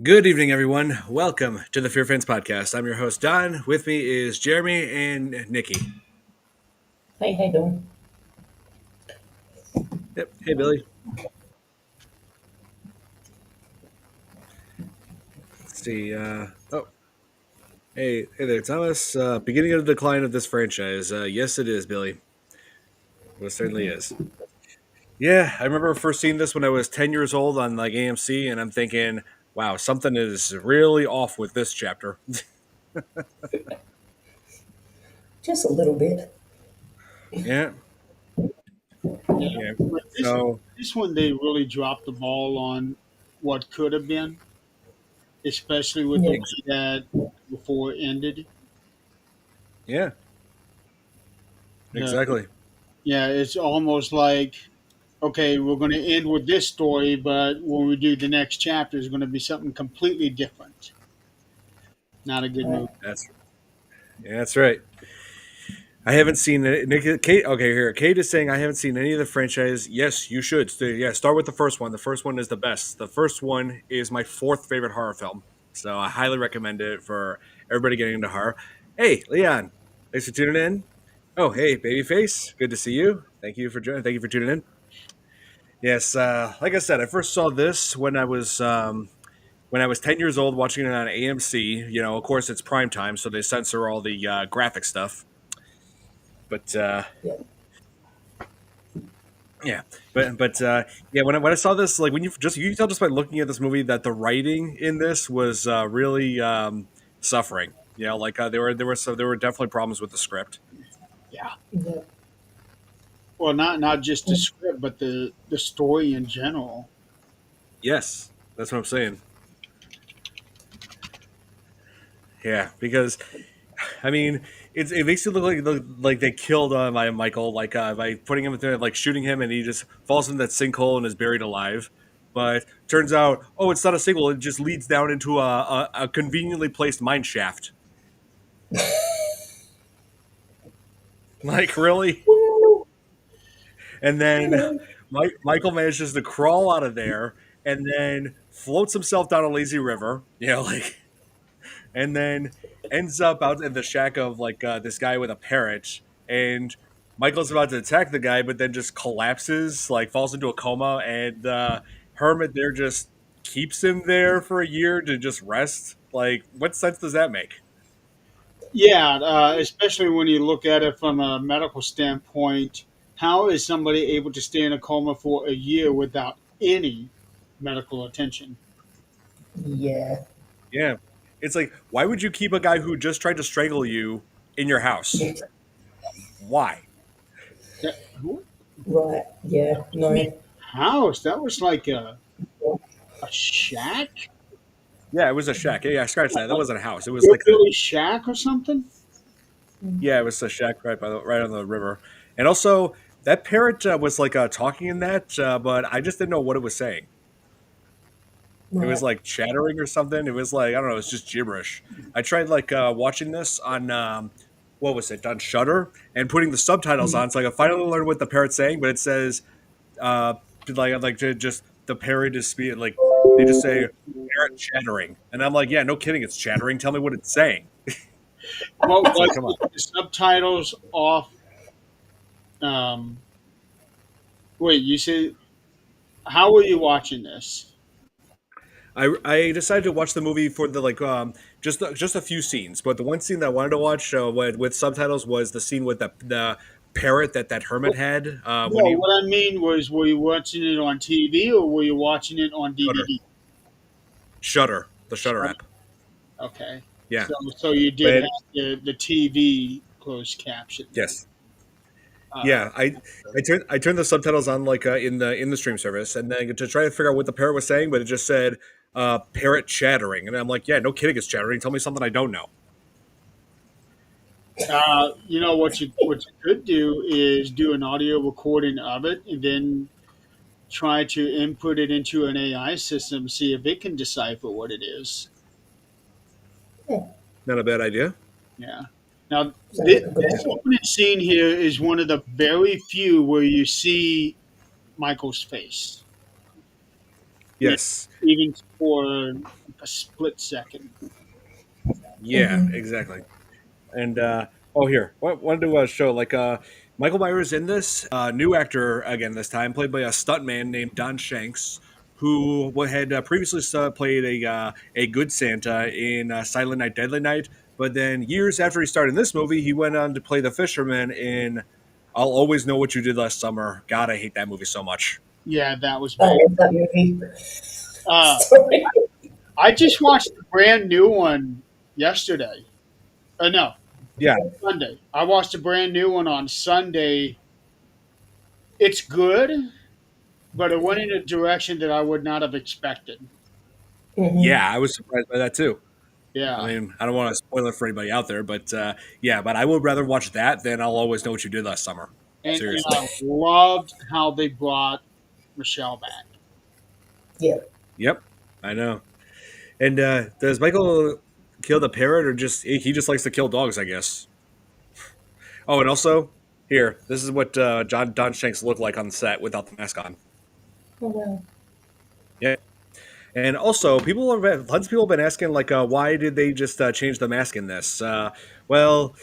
Good evening, everyone. Welcome to the FearFans podcast. I'm your host, Don. With me is Jeremy and Nikki. Hey, how you doing? Yep. Hey, Billy. Let's see. Hey there, Thomas. Beginning of the decline of this franchise. Yes, it is, Billy. It certainly is. Yeah, I remember first seeing this when I was 10 years old on like AMC, and I'm thinking, wow, something is really off with this chapter. Just a little bit. Yeah. Yeah, Yeah. but So, this one they really dropped the ball on what could have been, especially with the Yeah, way that before it ended. yeah, Uh, exactly. yeah, it's almost like okay, we're going to end with this story, but when we do the next chapter, is going to be something completely different. Not a good right. move. That's right. I haven't seen it. Kate, okay, here. Kate is saying I haven't seen any of the franchise. Yes, you should. Yeah, start with the first one. The first one is the best. The first one is my fourth favorite horror film, so I highly recommend it for everybody getting into horror. Hey, Leon, thanks for tuning in. Oh, hey, Babyface, good to see you. Thank you for joining. Thank you for tuning in. Yes, like I said, I first saw this when I was 10 years old, watching it on AMC. You know, of course, it's prime time, so they censor all the graphic stuff. But Yeah, Yeah, but yeah, when I saw this, like when you can tell just by looking at this movie that the writing in this was really suffering. You know, like there were definitely problems with the script. Yeah. yeah. Well, not just the script, but the story in general. Yes, that's what I'm saying. Yeah, because I mean, it makes it look like they killed my Michael by putting him there, like shooting him, and he just falls in that sinkhole and is buried alive. But turns out, oh, it's not a sinkhole; it just leads down into a conveniently placed mine shaft. Like really? Well, And then yeah, Michael manages to crawl out of there and then floats himself down a lazy river, you know, like, and then ends up out in the shack of like this guy with a parrot. And Michael's about to attack the guy, but then just collapses, like falls into a coma. And Hermit there just keeps him there for a year to just rest. Like, what sense does that make? Yeah, especially when you look at it from a medical standpoint. How is somebody able to stay in a coma for a year without any medical attention? yeah, Yeah. It's like, why would you keep a guy who just tried to strangle you in your house? Why? That, who- right. Yeah, I mean, no, house? That was like a shack? Yeah, it was a shack. Yeah, I scratched that. That A wasn't a house. It was like a hillbilly shack or something? yeah, it was a shack right on the river. And also that parrot was like talking in that, but I just didn't know what it was saying. It was right. like chattering or something. It was like I don't know. It's just gibberish. I tried like watching this on what was it on Shutter and putting the subtitles Mm. on, so I could finally learn what the parrot's saying. But it says uh, just the parrot is speaking like they just say parrot chattering, and I'm like, yeah, no kidding, it's chattering. Tell me what it's saying. What It's like, was come on. it? The subtitles off? Um, wait, you said, how were you watching this? I decided to watch the movie for the like just a few scenes, but the one scene that I wanted to watch with subtitles was the scene with the parrot that Hermit had when No, he what I mean was, were you watching it on TV or were you watching it on Shutter DVD? Shutter the Shutter Sure. app. Okay. Yeah, So you did but have the TV closed caption then. yes, Uh, yeah. I turned the subtitles on like in the stream service, and then to try to figure out what the parrot was saying, but it just said parrot chattering, and I'm like, yeah, no kidding, it's chattering. Tell me something I don't know. you know what you could do is do an audio recording of it and then try to input it into an AI system, see if it can decipher what it is. Yeah, Not a bad idea. Yeah. Now, sounds like a good this idea. opening scene here is one of the very few where you see Michael's face. Yeah, Yes. even for a split second. Yeah, Mm-hmm. exactly. And oh, here, wanted to show like Michael Myers in this new actor again this time, played by a stuntman named Don Shanks, who had previously played a good Santa in Silent Night, Deadly Night. But then years after he started in this movie, he went on to play the fisherman in "I'll Always Know What You Did Last Summer." God, I hate that movie so much. Yeah, that was I bad. love that movie. Uh, Sorry. I just watched the brand new one yesterday. No, Yeah, Sunday. I watched a brand new one on Sunday. It's good, but it went in a direction that I would not have expected. Mm-hmm. yeah, I was surprised by that too. I Yeah. mean, I don't want to spoil it for anybody out there, but yeah, but I would rather watch that than "I'll Always Know What You Did Last Summer." And Seriously. I loved how they brought Michelle back. Yeah. Yep, I know. And does Michael kill the parrot, or just he just likes to kill dogs? I guess. Oh, and also here, this is what John Don Shanks looked like on the set without the mask on. Oh wow. Yeah, and also tons of people have been asking like, why did they just change the mask in this? Well,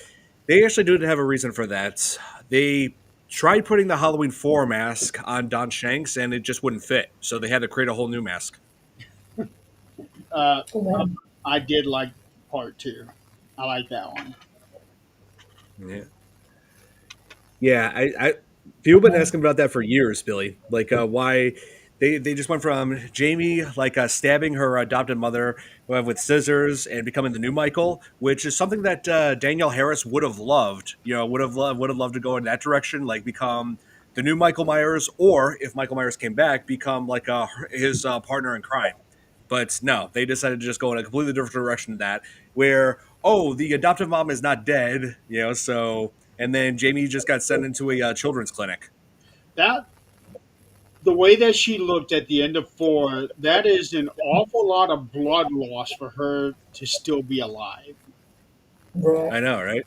they actually didn't have a reason for that. They tried putting the Halloween 4 mask on Don Shanks, and it just wouldn't fit, so they had to create a whole new mask. Uh, Oh wow. I did like part two. I like that one. Yeah. Yeah, people have been Wow. asking about that for years, Billy. Like why they just went from Jamie like stabbing her adopted mother with scissors and becoming the new Michael, which is something that Danielle Harris would have loved. You know, would have loved to go in that direction, like become the new Michael Myers, or if Michael Myers came back, become like his partner in crime. But no, they decided to just go in a completely different direction than that, where the adoptive mom is not dead, so and then Jamie just got sent into a children's clinic. That the way that she looked at the end of four, that is an awful lot of blood loss for her to still be alive. Right. I know, right?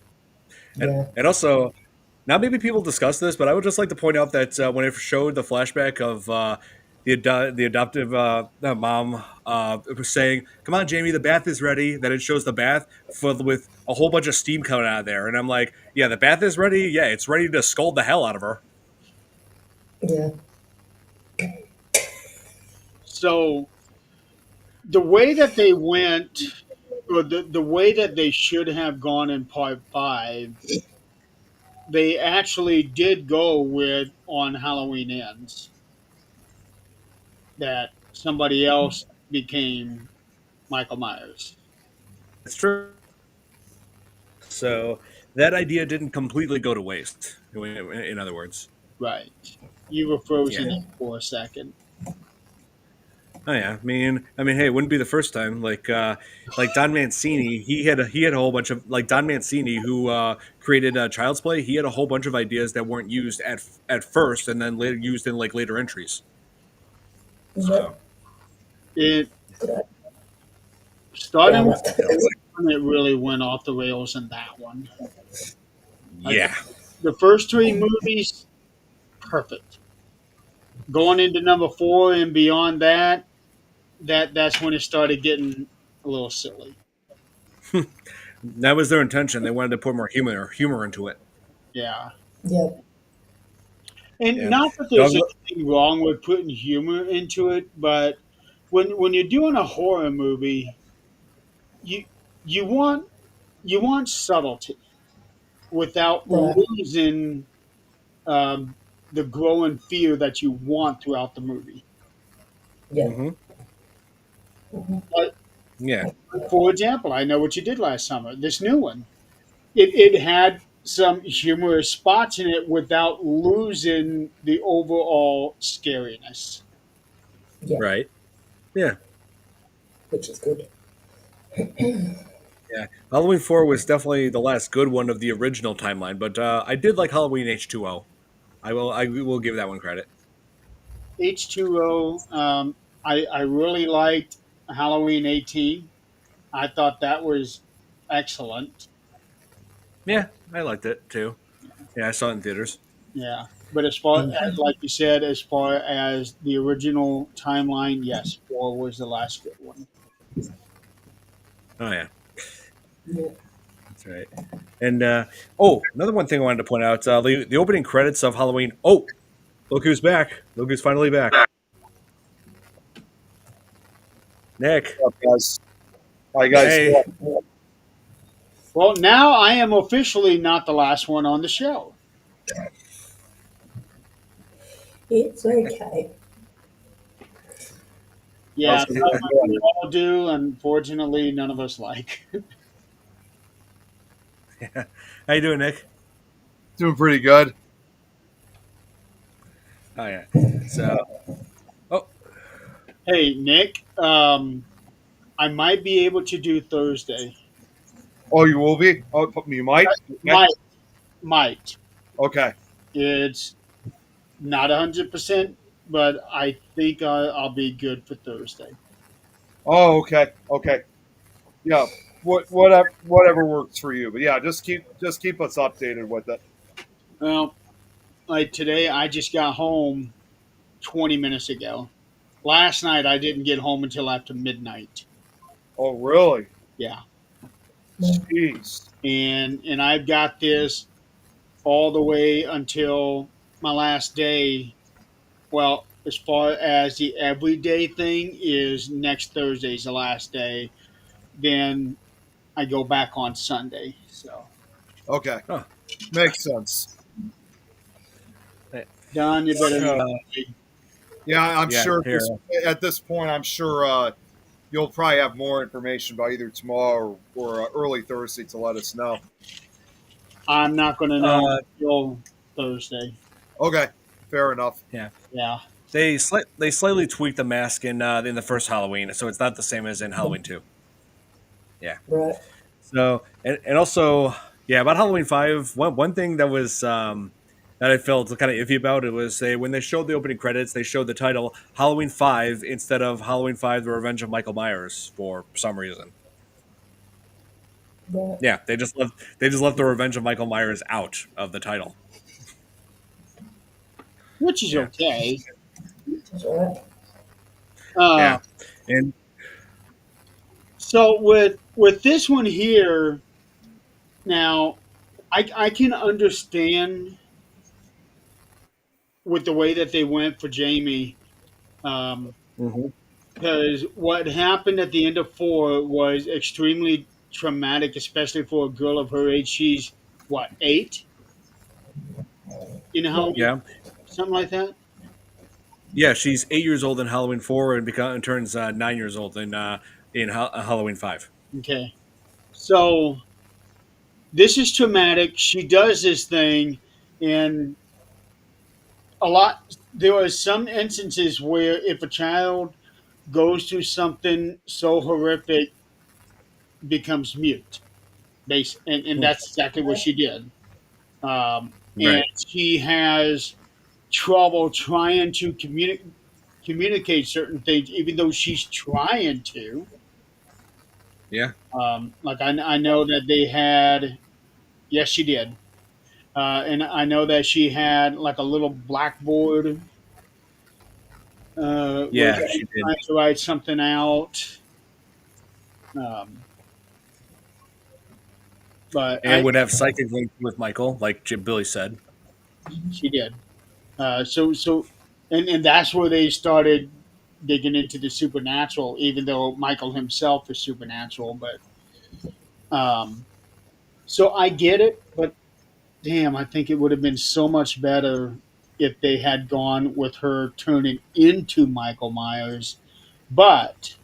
And Yeah. and also, now maybe people discuss this, but I would just like to point out that when it showed the flashback of the adoptive mom saying, "Come on, Jamie, the bath is ready," then it shows the bath filled with a whole bunch of steam coming out of there, and I'm like, "Yeah, the bath is ready. Yeah, it's ready to scald the hell out of her." Yeah. So the way that they went, or the way that they should have gone in part five, they actually did go with on Halloween Ends that somebody else became Michael Myers. It's true. So that idea didn't completely go to waste. In other words, Right. You were frozen yeah. in for a second. Oh yeah, I mean, hey, it wouldn't be the first time. Like Don Mancini, he had a whole bunch of like Don Mancini, who created Child's Play. He had a whole bunch of ideas that weren't used at first, and then later used in like later entries. So Yep. It Good. Yeah. I starting with love that movie. one, it really went off the rails in that one. Like yeah, the first three movies, perfect. Going into number four and beyond that, that's when it started getting a little silly. that was their intention. They wanted to put more humor into it. Yeah. Yep. And Yeah, not that there's dog. anything wrong with putting humor into it, but when you're doing a horror movie, you you want you want subtlety without Right. losing um, the growing fear that you want throughout the movie. Yeah. Hmm. Mm-hmm. But Yeah, for example, I know what you did last summer. This new one, it had some humorous spots in it without losing the overall scariness. Yeah. right. Yeah, Which is good. yeah. Halloween 4 was definitely the last good one of the original timeline, but I did like Halloween H2O. I will give that one credit. H2O, I really liked Halloween 18. I thought that was excellent. Yeah, I liked it too. Yeah, I saw it in theaters. Yeah. But as far as, like you said, as far as the original timeline, yes, 4 was the last good one. Oh yeah, Yeah. that's right. And another one thing I wanted to point out: the opening credits of Halloween. Oh, look who's back! Look who's finally back. Nick. What's up, guys? How you guys Hey. doing? Well, now I am officially not the last one on the show. It's okay. Yeah, How's everyone doing? we all do. Unfortunately, none of us like. How you doing, Nick? Doing pretty good. Oh yeah. So, oh Hey, Nick, I might be able to do Thursday. Oh, you will be? Oh, you might? Okay. Might. Okay. It's not 100%, but I think I'll be good for Thursday. Oh, okay. Okay. Yeah. Whatever works for you. But yeah, just keep us updated with it. Well, like today, I just got home 20 minutes ago. Last night, I didn't get home until after midnight. Oh, really? Yeah, Jeez. and I've got this all the way until my last day. Well, as far as the everyday thing is next Thursday's the last day. Then I go back on Sunday. So Okay. oh. Makes sense. Don, you better know. Yeah, I'm Yeah, sure here. at this point, I'm sure you'll probably have more information by either tomorrow or early Thursday to let us know. I'm not going to know until Thursday. Okay. Fair enough. Yeah. Yeah. They slightly tweaked the mask in the first Halloween, so it's not the same as in Halloween 2. Yeah. Right. So and also about Halloween 5, one thing that was that I felt kind of iffy about it was when they showed the opening credits, they showed the title Halloween 5 instead of Halloween 5: The Revenge of Michael Myers for some reason. Right. Yeah, they just left The Revenge of Michael Myers out of the title. Which is Yeah. okay. That's right. Yeah. And So with this one here, now I can understand with the way that they went for Jamie, Mhm. because what happened at the end of 4 was extremely traumatic, especially for a girl of her age. She's what, 8? You know how yeah. something like that. Yeah, she's 8 years old in Halloween 4 and turns 9 years old in Halloween 5. Okay, so this is traumatic. She does this thing, and a lot. There are some instances where if a child goes through something so horrific, becomes mute. And that's exactly what she did. And Right. she has trouble trying to communicate certain things, even though she's trying to. Yeah. Like I know that they had, yes, she did. And I know that she had like a little blackboard where Yeah, she she was did. trying to write something out. Um, but And would have psychic link with Michael, like Jim Billy said. she did. So, and that's where they started digging into the supernatural, even though Michael himself is supernatural. But so I get it, but damn, I think it would have been so much better if they had gone with her turning into Michael Myers. But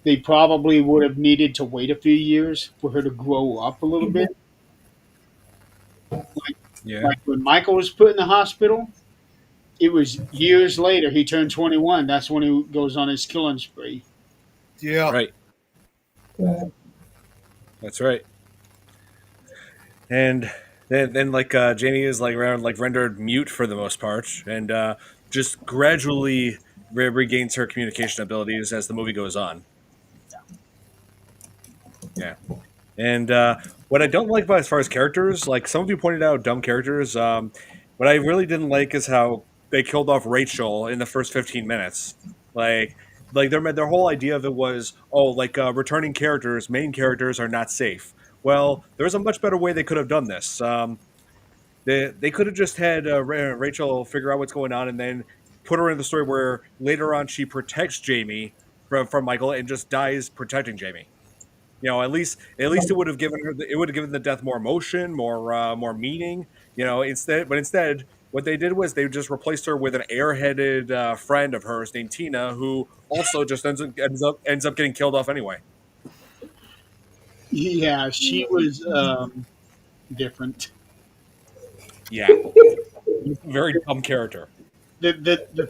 they probably would have needed to wait a few years for her to grow up a little bit. Yeah. Like when Michael was put in the hospital, it was years later. He turned 21. That's when he goes on his killing spree. Yeah. Right. Right. That's right. And then like Jamie is rendered mute for the most part, and just gradually regains her communication abilities as the movie goes on. Yeah. And what I don't like about as far as characters, like some of you pointed out, dumb characters. What I really didn't like is how they killed off Rachel in the first 15 minutes. Like, their whole idea of it was, oh, like returning characters, main characters are not safe. Well, there's a much better way they could have done this. They could have just had Rachel figure out what's going on and then put her in the story where later on she protects Jamie from Michael and just dies protecting Jamie. At least it would have given the death more emotion, more meaning. Instead, what they did was they just replaced her with an airheaded friend of hers named Tina, who also just ends up getting killed off anyway. Yeah, she was different. Yeah, very dumb character. The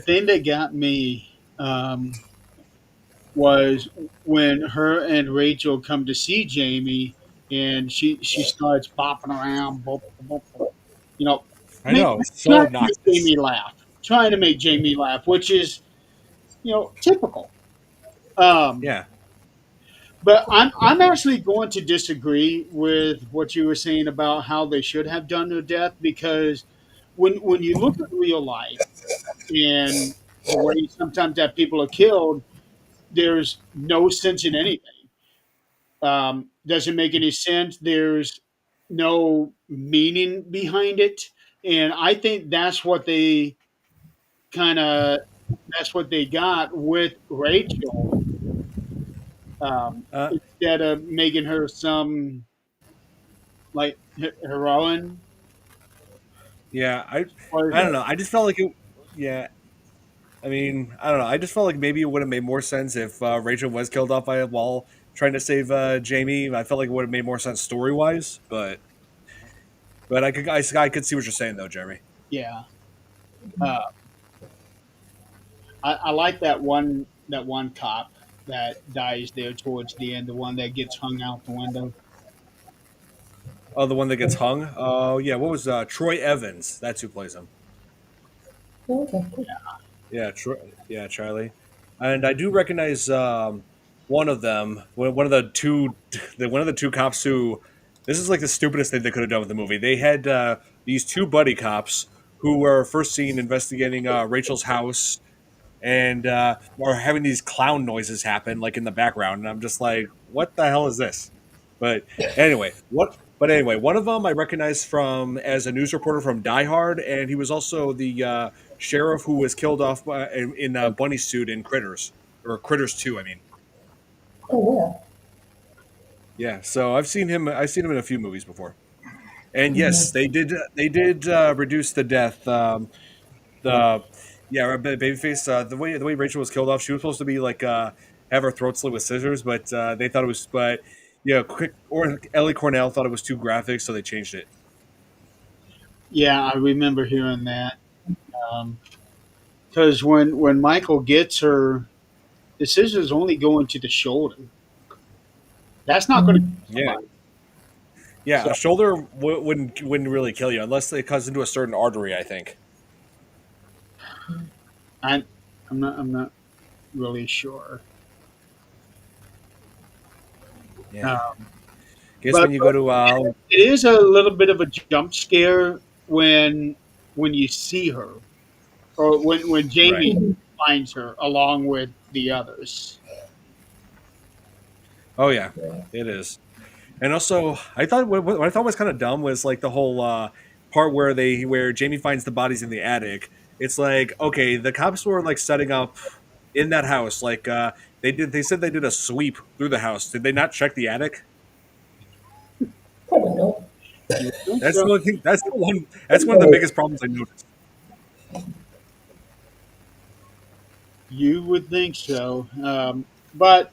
thing that got me was when her and Rachel come to see Jamie, and she starts bopping around, you know, I make, know, it's so trying to make obnoxious. Jamie laugh, trying to make Jamie laugh, which is typical. Um, Yeah, but I'm actually going to disagree with what you were saying about how they should have done their death, because when you look at real life and the way sometimes that people are killed, there's no sense in anything. Doesn't make any sense. There's no meaning behind it, and I think kind of that's what they got with Rachel, uh, instead of making her some like heroine. yeah. I Or I don't know. I just felt like it. Yeah, I mean, I don't know. I just felt like maybe it would have made more sense if Rachel was killed off by a wall trying to save Jamie. I felt like it would have made more sense story wise, but I could see what you're saying though, Jeremy. yeah, uh, I like that one cop that dies there towards the end, the one that gets hung out the window. Oh, the one that gets hung. Oh, yeah. What was Troy Evans? That's who plays him. Okay, cool. Yeah, Yeah, Charlie. And I do recognize one of them. One of the two. One of the two cops who. This is like the stupidest thing they could have done with the movie. They had these two buddy cops who were first seen investigating Rachel's house and or having these clown noises happen like in the background, and I'm just like, what the hell is this? But anyway, one of them I recognized from as a news reporter from Die Hard, and he was also the sheriff who was killed off in a bunny suit in Critters or Critters 2. I mean, Oh, wow. yeah. So I've seen him. I've seen him in a few movies before. And Yeah. yes, they did. They did reduce the death. The Yeah, babyface. The way Rachel was killed off, she was supposed to be like have her throat slit with scissors, but they thought it was. But yeah, quick. Or Ellie Cornell thought it was too graphic, so they changed it. Yeah, I remember hearing that. Because when Michael gets her, the scissors only go into the shoulder. That's not going to Mhm. kill Yeah, somebody. yeah. So A shoulder wouldn't really kill you unless it cuts into a certain artery. I think. I, I'm not really sure. Yeah. Um, Guess but when you go to it is a little bit of a jump scare when you see her, or when right. Jamie finds her along with the others. Oh yeah, Yeah. it is. And also, I thought what I thought was kind of dumb was like the whole part where Jamie finds the bodies in the attic. It's like, okay, the cops were like setting up in that house. Like they said they did a sweep through the house. Did they not check the attic? Probably not. You would think That's the so. only thing. That's one of the biggest problems I noticed. You would think so. But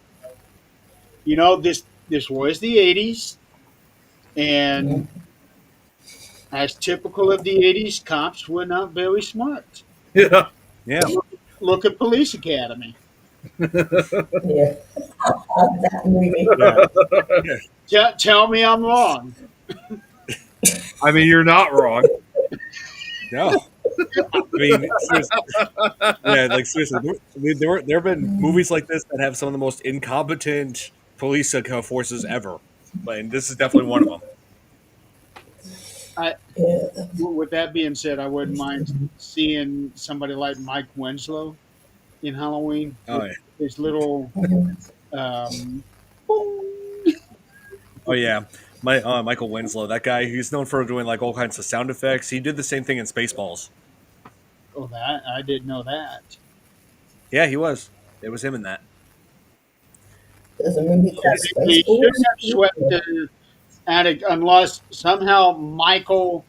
this was the '80s, Yeah. and as typical of the '80s, cops were not very smart. Yeah. Yeah, Look at Police Academy. Yeah. That movie. yeah, yeah. Tell me I'm wrong. I mean, you're not wrong. No, I mean seriously. Yeah, like seriously, there have been movies like this that have some of the most incompetent police forces ever, and this is definitely one of them. I, Yeah. with that being said, I wouldn't mind seeing somebody like Mike Winslow in Halloween Oh with yeah. his little Mhm. boom. Oh yeah. Michael Winslow, that guy, he's known for doing like all kinds of sound effects. He did the same thing in Spaceballs. Oh, that I didn't know that. Yeah, he was. It was him in that. There's a movie called They shouldn't Spaceballs. have swept the attic unless somehow Michael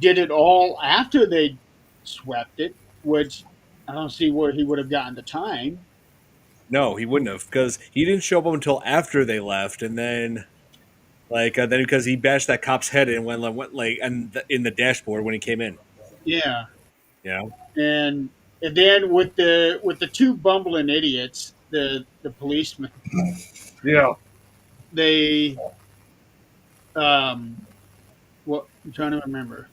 did it all after they swept it, which I don't see where he would have gotten the time. No, he wouldn't have because he didn't show up until after they left, and then then because he bashed that cop's head in when went like and in the dashboard when he came in. Yeah, You know. and and then with the two bumbling idiots, the policemen, Yeah. they what I'm trying to remember.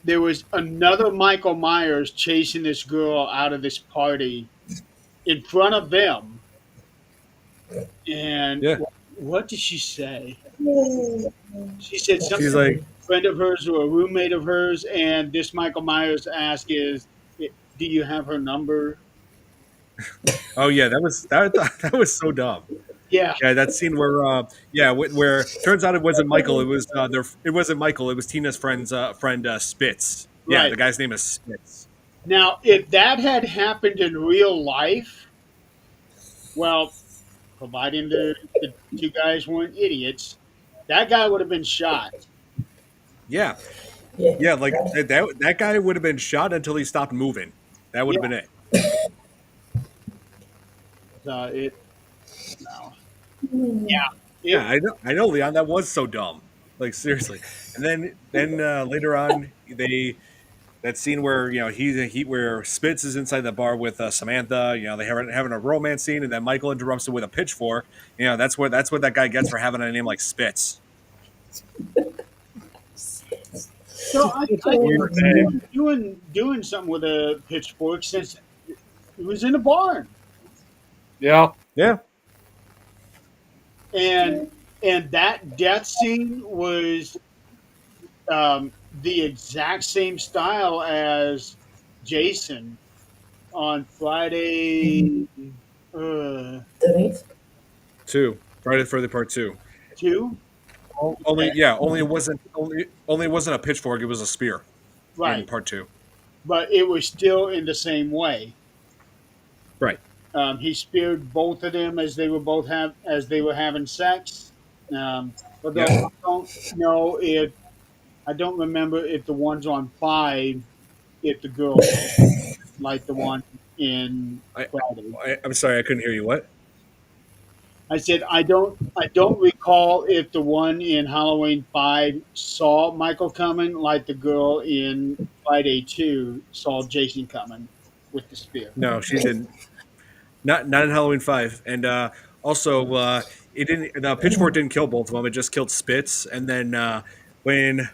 There was another Michael Myers chasing this girl out of this party in front of them, and Yeah. what did she say? Yeah. She said She's something like, a friend of hers or a roommate of hers, and this Michael Myers ask is, "Do you have her number?" oh yeah, that was so dumb. Yeah, Yeah, that scene where where turns out it wasn't Michael. It was it wasn't Michael. It was Tina's friend Spitz. Yeah, right. the guy's name is Spitz. Now, if that had happened in real life, well, providing the two guys weren't idiots, that guy would have been shot. Yeah, Yeah. yeah, like that guy would have been shot until he stopped moving. That would Yeah, have been it. it no, Mm. yeah, Yeah, it I know, Leon. That was so dumb. Like seriously. And then later on, they that scene where he where Spitz is inside the bar with Samantha. You know, they having a romance scene, and then Michael interrupts it with a pitchfork. You know, that's what that guy gets for having a name like Spitz. so I can Weird see name. him doing something with a pitchfork since it was in a barn. Yeah. Yeah, and that death scene was the exact same style as Jason on Friday uh, Denise? Friday the Further Part Two. 2. Only only it wasn't a pitchfork. It was a spear in Right, Part Two. but it was still in the same way. Right. He speared both of them as they were having sex. Although Yeah. I don't know if I don't remember if the ones on 5 if the girl like the one in I, Friday. I'm sorry, I couldn't hear you. What? I said I don't recall if the one in Halloween 5 saw Michael coming like the girl in Friday 2 saw Jason coming with the spear. No, she didn't. Not in Halloween Five, and also it didn't. The pitchfork didn't kill both of them. It just killed Spitz, and then when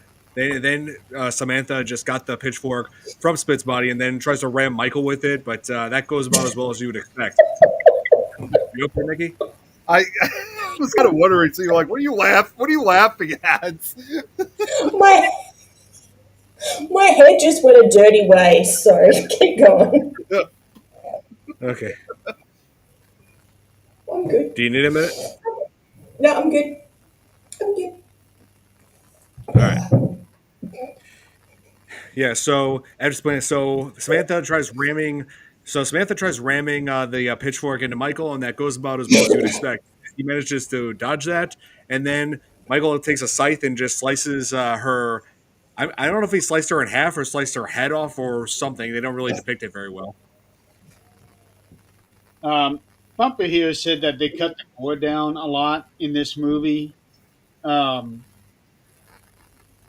Samantha just got the pitchfork from Spit's body, and then tries to ram Michael with it, but that goes about as well as you would expect. You okay, Nikki? I was kind of wondering. So you're like, what are you laughing at? My my head just went a dirty way. Sorry, keep going. Okay. I'm good. Do you need a minute? No, I'm good. I'm good. All right. Yeah. So as explained, so Samantha tries ramming the pitchfork into Michael, and that goes about as well as you would expect. He manages to dodge that, and then Michael takes a scythe and just slices her. I don't know if he sliced her in half or sliced her head off or something. They don't really depict it very well. Um, Bumper here said that they cut the gore down a lot in this movie. Um,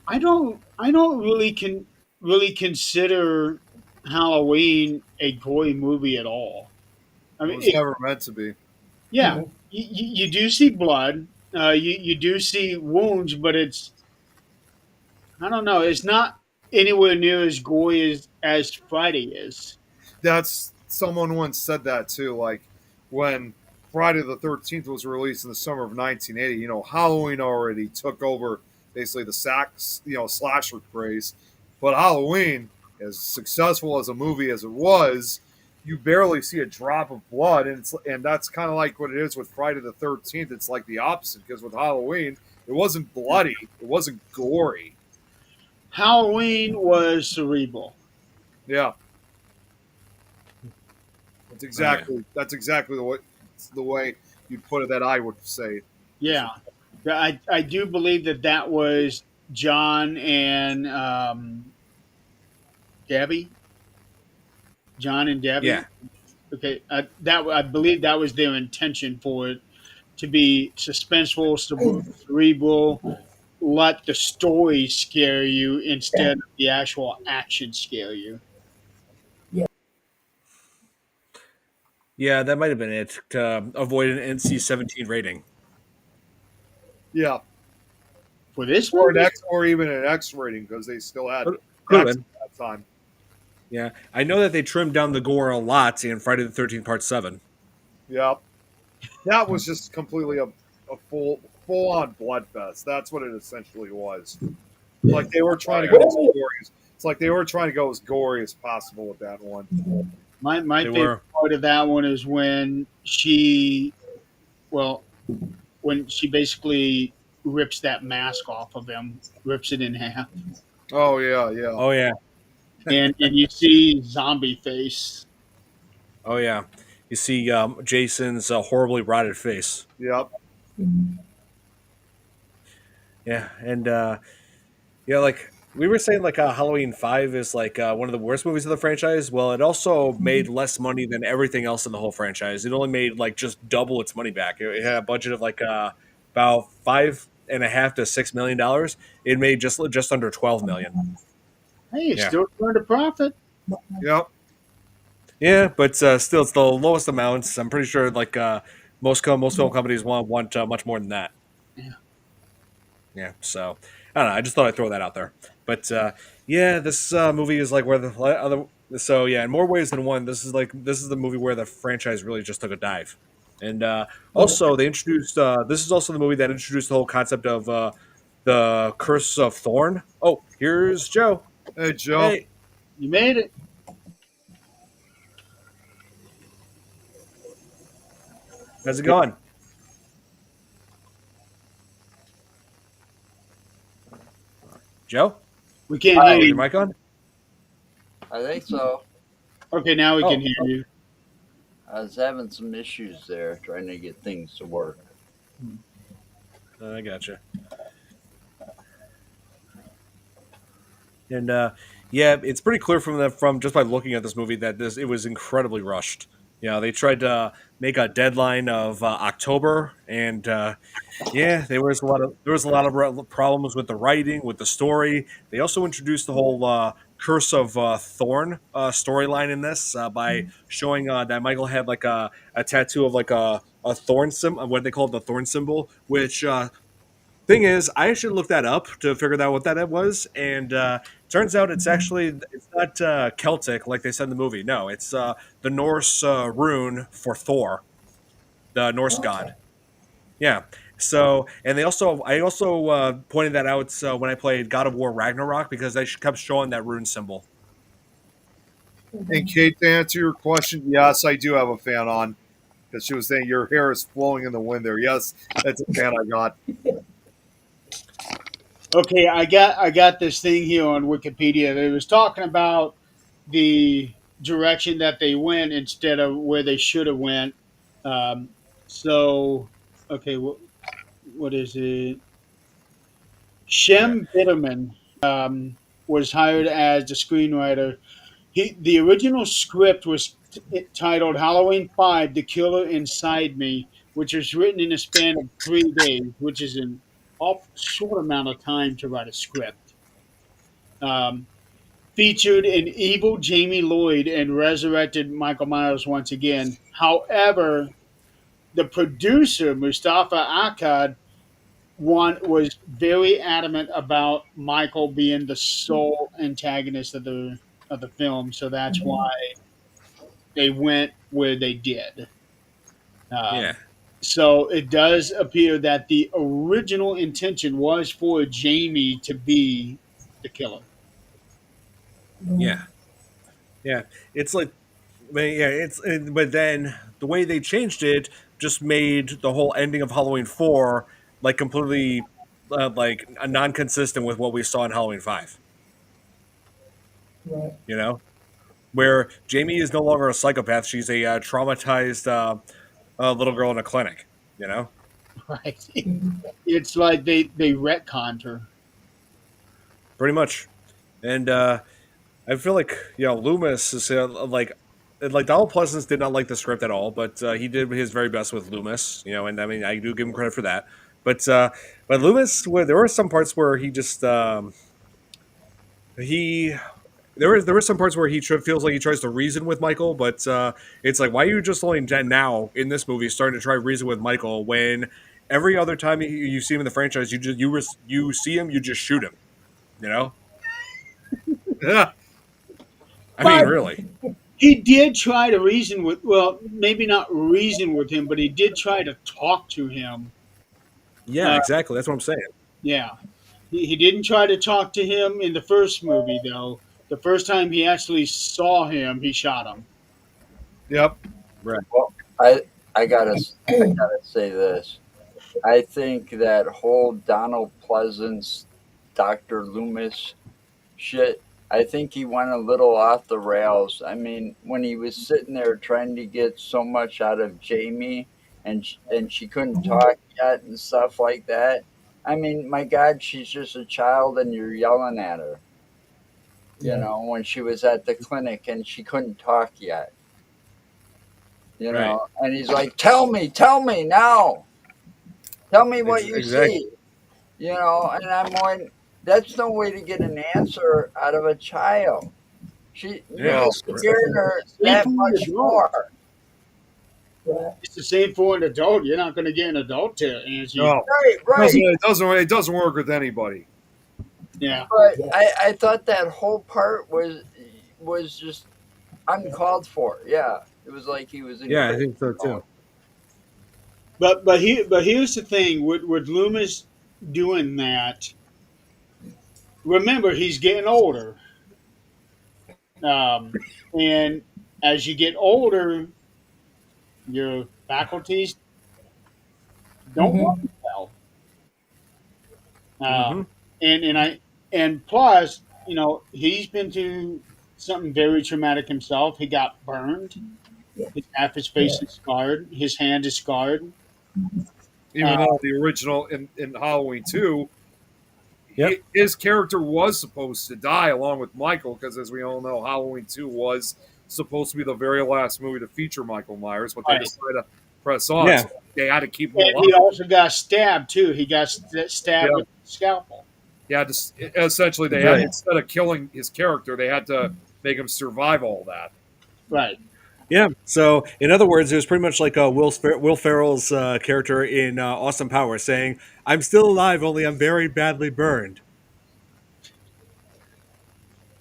I don't really consider Halloween a gory movie at all. I It mean, was never meant to be. yeah, Mhm. you do see blood, you do see wounds, but I don't know, it's not anywhere near as gory as Friday is. That's someone once said that too. Like when Friday the 13th was released in the summer of 1980. You know, Halloween already took over basically the slasher craze. But Halloween, as successful as a movie as it was, you barely see a drop of blood, and that's kind of like what it is with Friday the 13th. It's like the opposite because with Halloween, it wasn't bloody, it wasn't gory. Halloween was cerebral. Yeah, Oh, yeah. that's exactly the way you'd put it. That I would say. Yeah, I do believe that that was John and Debbie. John and Yeah. Debbie. Okay, that I believe that was their intention for it to be suspenseful, cerebral. Let the story scare you instead of the actual action scare you. Yeah, that might have been it to avoid an NC-17 rating. For this Or an movie, X, or even an X rating because they still had Could have X been. at that time. Yeah, I know that they trimmed down the gore a lot in Friday the 13th Part 7. Yeah, that was just completely a full on bloodfest. That's what it essentially was. Like they were trying to Oh, go yeah. as gory as it's like they were trying to go as gory as possible with that one. my They favorite were. part of that one is when well, when she basically rips that mask off of him, rips it in half, Oh yeah, yeah, Oh, yeah. and you see zombie face. Oh, yeah. You see Jason's horribly rotted face. yep. Yeah, and yeah, like we were saying, like Halloween 5 is like one of the worst movies of the franchise. Well, it also made less money than everything else in the whole franchise. It only made like just double its money back. It had a budget of like about $5.5 to $6 million. It made just under 12 million. Hey, it's Yeah, still turned a profit. Yep. yeah, but still, it's the lowest amounts. I'm pretty sure like most film companies want much more than that. Yeah. Yeah, so I don't know. I just thought I'd throw that out there. But yeah, this movie is like where the other. So yeah, in more ways than one, this is the movie where the franchise really just took a dive. And also, they introduced. This is also the movie that introduced the whole concept of the Curse of Thorn. Oh, here's Joe. Hey Joe. Hey, You made it. how's it going, Joe? We can't hear Hi, Is your you. mic on? I think so. Okay, now we can Oh, hear you. I was having some issues there trying to get things to work. I gotcha. And yeah, it's pretty clear from just by looking at this movie that it was incredibly rushed. You know, they tried to make a deadline of October, and yeah, there was a lot of problems with the writing, with the story. They also introduced the whole Curse of Thorn storyline in this by showing that Michael had like a tattoo of like a thorn symbol, what they call the thorn symbol, which thing is, I should look that up to figure out what that was, and turns out it's not Celtic like they said in the movie. No, it's the Norse rune for Thor, the Norse god. Yeah. So, and I also pointed that out when I played God of War Ragnarok because they kept showing that rune symbol. And Kate, to answer your question, yes, I do have a fan on because she was saying your hair is flowing in the wind there. Yes, that's a fan I got. Okay, I got this thing here on Wikipedia. It was talking about the direction that they went instead of where they should have went. Um, so, okay, what is it? Yeah. Shem Bitterman was hired as the screenwriter. The original script was titled Halloween 5: The Killer Inside Me, which was written in a span of 3 days, which is an awful short amount of time to write a script. Um, Featured an evil Jamie Lloyd and resurrected Michael Myers once again. However, the producer, Mustafa Akkad, was very adamant about Michael being the sole antagonist of the film, so that's why they went where they did. Yeah. Um, So it does appear that the original intention was for Jamie to be the killer. Yeah, yeah. It's like, but then the way they changed it just made the whole ending of Halloween 4 like completely like non-consistent with what we saw in Halloween 5. Right. You know, where Jamie is no longer a psychopath; she's a traumatized little girl in a clinic. You know, Right. Mhm. It's like they retconned her. pretty much. And I feel like Loomis is like Donald Pleasance did not like the script at all, but he did his very best with Loomis. And I mean I do give him credit for that. But Loomis, there were some parts where he just he there were some parts where he feels like he tries to reason with Michael, but it's like, why are you just only now in this movie starting to try to reason with Michael when every other time you see him in the franchise, you see him, you just shoot him. You know, Yeah. I mean, But really. he did try to reason with, well, maybe not reason with him, but he did try to talk to him. Yeah, Uh, exactly. That's what I'm saying. yeah. He didn't try to talk to him in the first movie, though. The first time he actually saw him, he shot him. Yep. Right. Well, I gotta say this. I think that whole Donald Pleasance, Dr. Loomis shit, I think he went a little off the rails. I mean, when he was sitting there trying to get so much out of Jamie and she couldn't talk yet and stuff like that. I mean, my God, she's just a child and you're yelling at her. Yeah. When she was at the clinic and she couldn't talk yet. Right. And he's like, tell me now. Tell me what you Exactly. see. And I'm going, that's no way to get an answer out of a child. You're Yeah. No. just scaring her Same that for an much adult. more. Right. It's the same for an adult. You're not going to get an adult to answer you. No. Right, It right. doesn't, it doesn't. It doesn't work with anybody. Yeah. But Yes. I thought that whole part was just uncalled for. Yeah, it was like he was in Yeah, I crazy think so mode. too. But here's the thing with Loomis doing that. Remember, he's getting older, and as you get older, your faculties don't work Mm-hmm. well. Mm-hmm. Um, and plus, he's been through something very traumatic himself. He got burned. Yeah. Half his Yeah. face is scarred. His hand is scarred. Uh, Even though the original in Halloween 2, Yep. his character was supposed to die along with Michael, because as we all know, Halloween 2 was supposed to be the very last movie to feature Michael Myers, but they right. decided to press on, Yeah. so they had to keep him And alive. he also got stabbed too. He got stabbed Yeah, with a scalpel. yeah. Just essentially, they had, Right. instead of killing his character, they had to make him survive all that. Right. Yeah. So, in other words, it was pretty much like Will Ferrell's character in Austin Powers saying, "I'm still alive, only I'm very badly burned."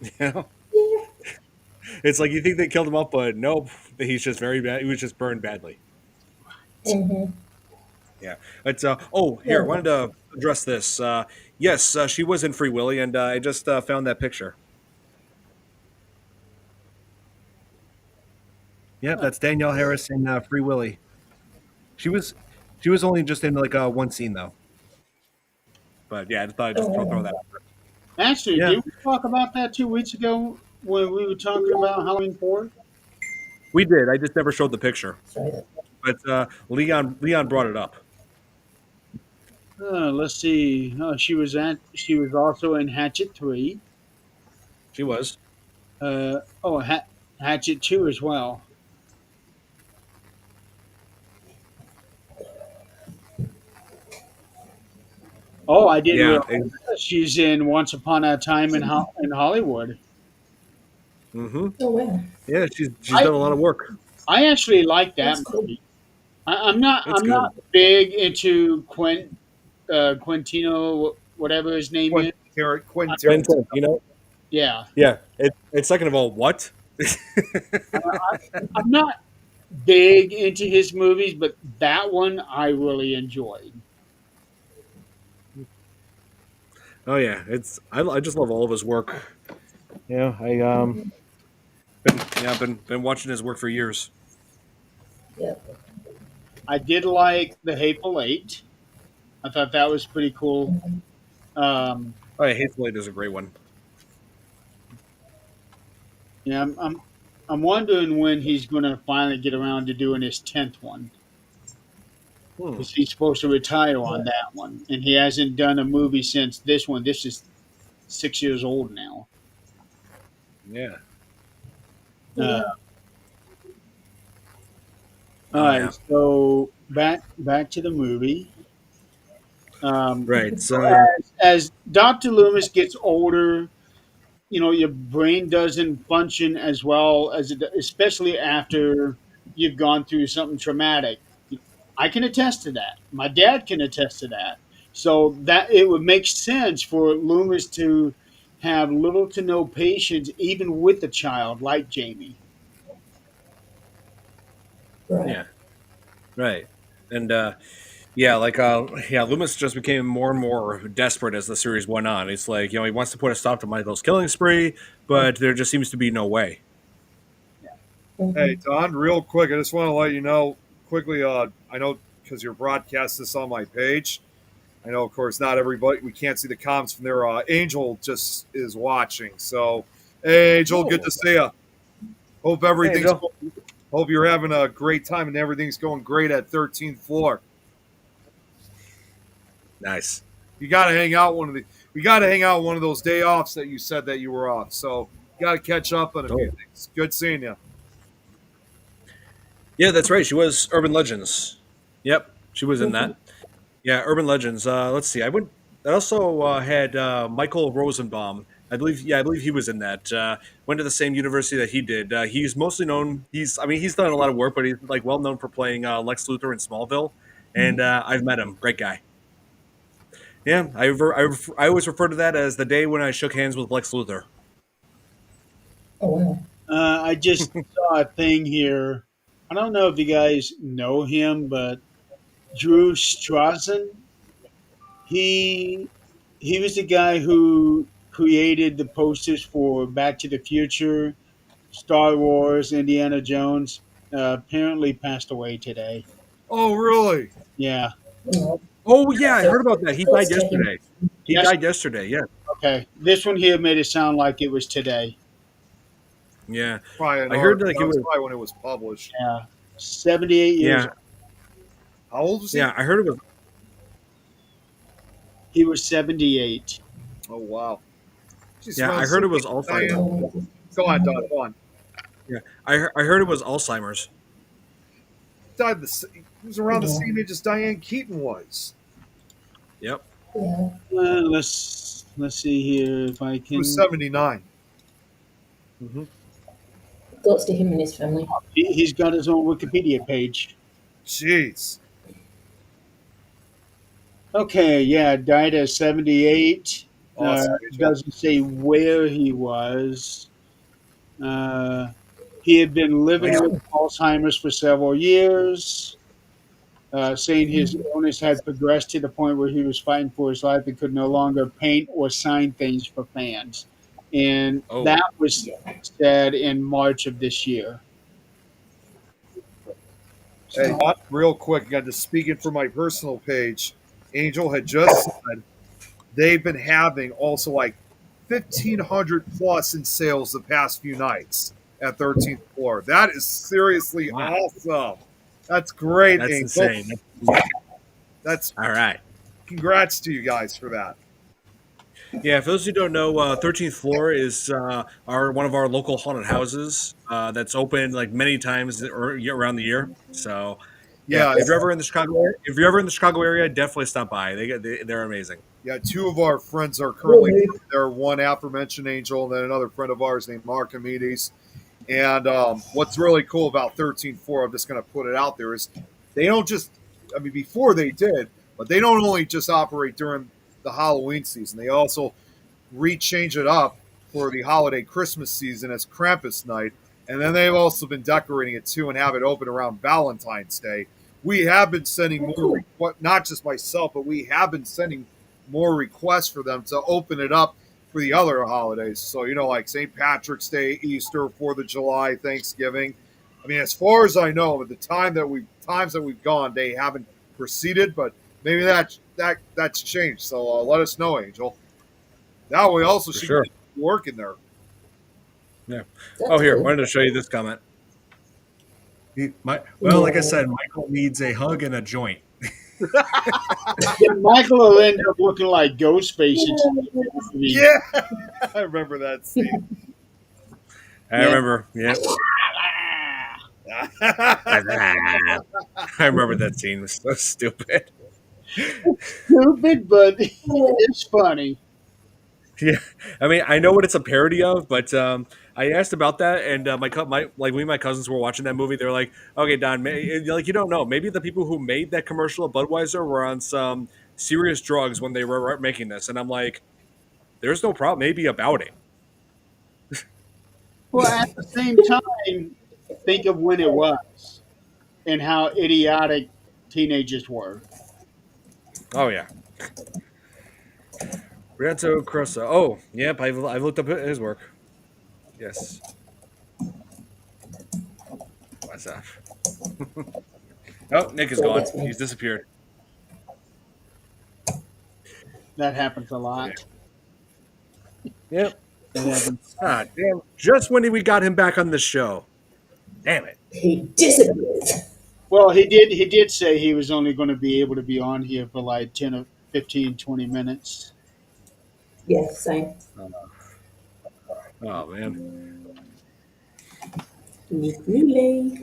You know, Yeah. it's like you think they killed him up, but nope, he's just very bad. He was just burned badly. Mm-hmm. Yeah. But here, I wanted to address this. Yes, she was in Free Willy, and I just found that picture. Yep, that's Danielle Harris in Free Willy. She was she was only just in like one scene though. But yeah, I just thought I'd just throw Oh. that out there. Actually, Yeah, did we talk about that 2 weeks ago when we were talking about Halloween 4? we did. I just never showed the picture. Sorry. But Leon brought it up. Let's see. She was also in Hatchet 3. She was. Hatchet 2 as well. Oh, I didn't Yeah. realize she's in Once Upon a Time in Hollywood. Mm-hmm. Oh wow. Yeah, she's I done a lot of work. I actually like that That's cool. movie. I'm not It's good. big into Quintino, whatever his name is. Quentin Quentin, Tarantino. Yeah, yeah. And second of all, what? I'm not. big into his movies, but that one I really enjoyed. Oh yeah, I just love all of his work. Yeah, I've been watching his work for years. Yep. I did like the Hateful Eight. I thought that was pretty cool. Um, Oh yeah, Hateful Eight is a great one. yeah, I'm wondering when he's going to finally get around to doing his 10th one, Hmm. because he's supposed to retire on that one, and he hasn't done a movie since this one. This is 6 years old now. Yeah. Uh, Yeah. all Oh yeah. right, so back to the movie. Right. As Dr. Loomis gets older, your brain doesn't function as well as it, especially after you've gone through something traumatic. I can attest to that. My dad can attest to that. So that it would make sense for Loomis to have little to no patience, even with a child like Jamie. Right. Yeah. Right. And yeah, yeah, Loomis just became more and more desperate as the series went on. It's like, he wants to put a stop to Michael's killing spree, but there just seems to be no way. Hey, Mhm. Don, real quick, I just want to let you know quickly. I know because you're broadcast this on my page. I know, of course, not everybody. We can't see the comments from there. Angel just is watching. So, hey, Angel, good Oh, to see you. Hope hey, everything's. Angel. Hope you're having a great time and everything's going great at 13th floor. Nice. You got to hang out We got to hang out one of those day offs that you said that you were off. So, you got to catch up on a few Oh. things. Good seeing you. Yeah, that's right. She was Urban Legends. Yep, she was in that. Yeah, Urban Legends. Let's see. I also had Michael Rosenbaum. I believe. Yeah, I believe he was in that. Went to the same university that he did. He's mostly known. I mean, he's done a lot of work, but he's like well known for playing Lex Luthor in Smallville. And I've met him. Great guy. Yeah, I always refer to that as the day when I shook hands with Lex Luthor. Oh wow. I just saw a thing here. I don't know if you guys know him, but Drew Struzan, he he was the guy who created the posters for Back to the Future, Star Wars, Indiana Jones. Apparently passed away today. Oh, really? Yeah. Oh, Oh yeah, I so heard about that. He thoughts died to him. yesterday. He Yes. died yesterday. Yeah. Okay. This one here made it sound like it was today. Yeah. Probably an I heard article. like That it was was. probably when it was published. Yeah. 78 years Yeah. old. How old was he? Yeah. I heard it was. He was 78. Oh, wow. She's Yeah, around I the heard it same was age as Alzheimer's. Diane. Oh, Go on, Don. Go on. Yeah, I heard it was Alzheimer's. Died he was around the yeah. same age as Diane Keaton was. Yep. Yeah. Let's see here if I He was can. 79. Hmm. Thoughts to him and his family. He's got his own Wikipedia page. Jeez. Okay, yeah, died at 78. Awesome. Angel. Doesn't say where he was. Uh, he had been living Nice. with Alzheimer's for several years, saying his illness had progressed to the point where he was fighting for his life and could no longer paint or sign things for fans. And Oh, that was said in March of this year. Hey, Don, real quick, again, just speaking for my personal page, Angel had just said they've been having also like 1,500 plus in sales the past few nights at 13th floor. That is seriously wow, awesome. That's great, that's Angel. insane. That's All right. congrats to you guys for that. Yeah, for those who don't know, 13th floor is one of our local haunted houses that's open like many times around the year. So yeah, Yeah, if you're ever in the Chicago area, definitely stop by. They're amazing. yeah. Two of our friends are Will currently do. there. One aforementioned Angel, and then another friend of ours named Mark Amides. And what's really cool about 13.4, I'm just going to put it out there, is they don't just, I mean, before they did, but they don't only just operate during the Halloween season. They also rechange it up for the holiday Christmas season as Krampus night. And then they've also been decorating it too and have it open around Valentine's Day. We have been sending more, not just myself, but we have been sending more requests for them to open it up for the other holidays. So, like St. Patrick's Day, Easter, 4th of July, Thanksgiving. I mean, as far as I know, at the times that we've gone, they haven't proceeded, but maybe that's changed. So let us know, Angel. That way also For should sure. get working there. Yeah. That's Oh, here, cool. wanted to show you this comment. Like I said, Michael needs a hug and a joint. Michael will end up looking like Ghostface. Yeah, I remember that scene. I remember. Yeah. I remember that scene. It was so stupid. Stupid, but it's funny. Yeah, I mean, I know what it's a parody of, but I asked about that, and my cousins were watching that movie. They're like, "Okay, Don, like you don't know. Maybe the people who made that commercial of Budweiser were on some serious drugs when they were making this." And I'm like, "There's no problem, maybe about it." Well, at the same time, think of when it was and how idiotic teenagers were. Oh yeah, Renato Crosa. Oh, yep, I've looked up his work. Yes, what's that? Oh, Nick is So gone. that's me. He's disappeared. That happens a Yeah. lot. Yep. That happens. Ah, damn. Just when we got him back on the show. Damn it. He disappears. Well, he did say he was only going to be able to be on here for like 10 or 15, 20 minutes. Yeah, same. Oh man. Really?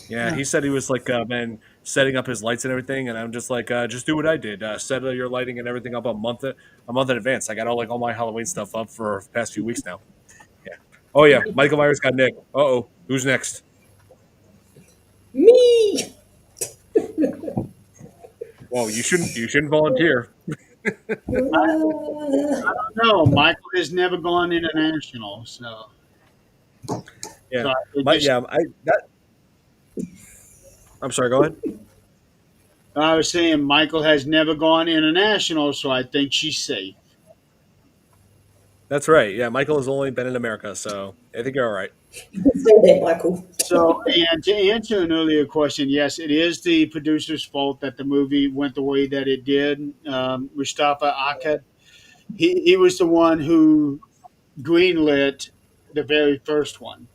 Yeah, he said he was like man setting up his lights and everything, and I'm just like, just do what I did. Set your lighting and everything up a month in advance. I got all my Halloween stuff up for the past few weeks now. Yeah. Oh yeah, Michael Myers got Nick. Uh-oh. Who's next? Me! Whoa, you shouldn't volunteer. No, Michael has never gone international, so Yeah. it My, just, yeah, I'm sorry, go ahead. I was saying Michael has never gone international, so I think she's safe. That's right. Yeah, Michael has only been in America, so I think you're all right. Say that, Michael. So, and to answer an earlier question, yes, it is the producer's fault that the movie went the way that it did. Mustafa Akkad, he was the one who greenlit the very first one,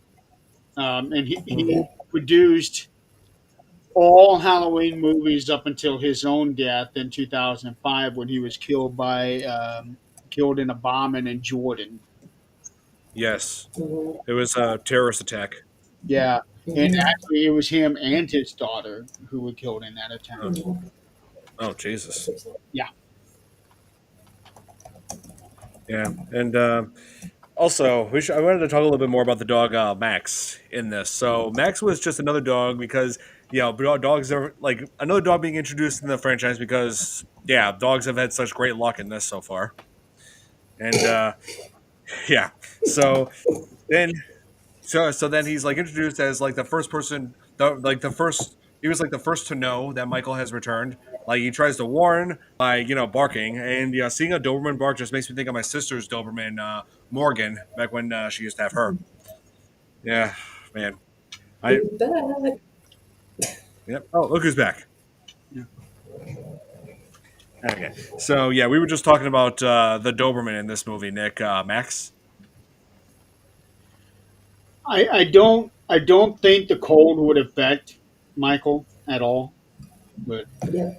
and he produced all Halloween movies up until his own death in 2005 when he was killed in a bombing in Jordan. Yes. Mhm. It was a terrorist attack. Yeah, and Mhm. actually, it was him and his daughter who were killed in that attack. Mhm. Oh, Jesus. Yeah. Yeah. And also, I wanted to talk a little bit more about the dog Max in this. So Max was just another dog because dogs are like another dog being introduced in the franchise because dogs have had such great luck in this so far. And yeah, so then so then he's like introduced as like the first person, the first he was like the first to know that Michael has returned. Like he tries to warn by barking, and seeing a Doberman bark just makes me think of my sister's Doberman Morgan back when she used to have her. Yeah, man. I He's back. Yep. Oh, look who's back. Yeah. Okay, so yeah, we were just talking about the Doberman in this movie, Nick Max. I don't think the cold would affect Michael at all. But Yeah.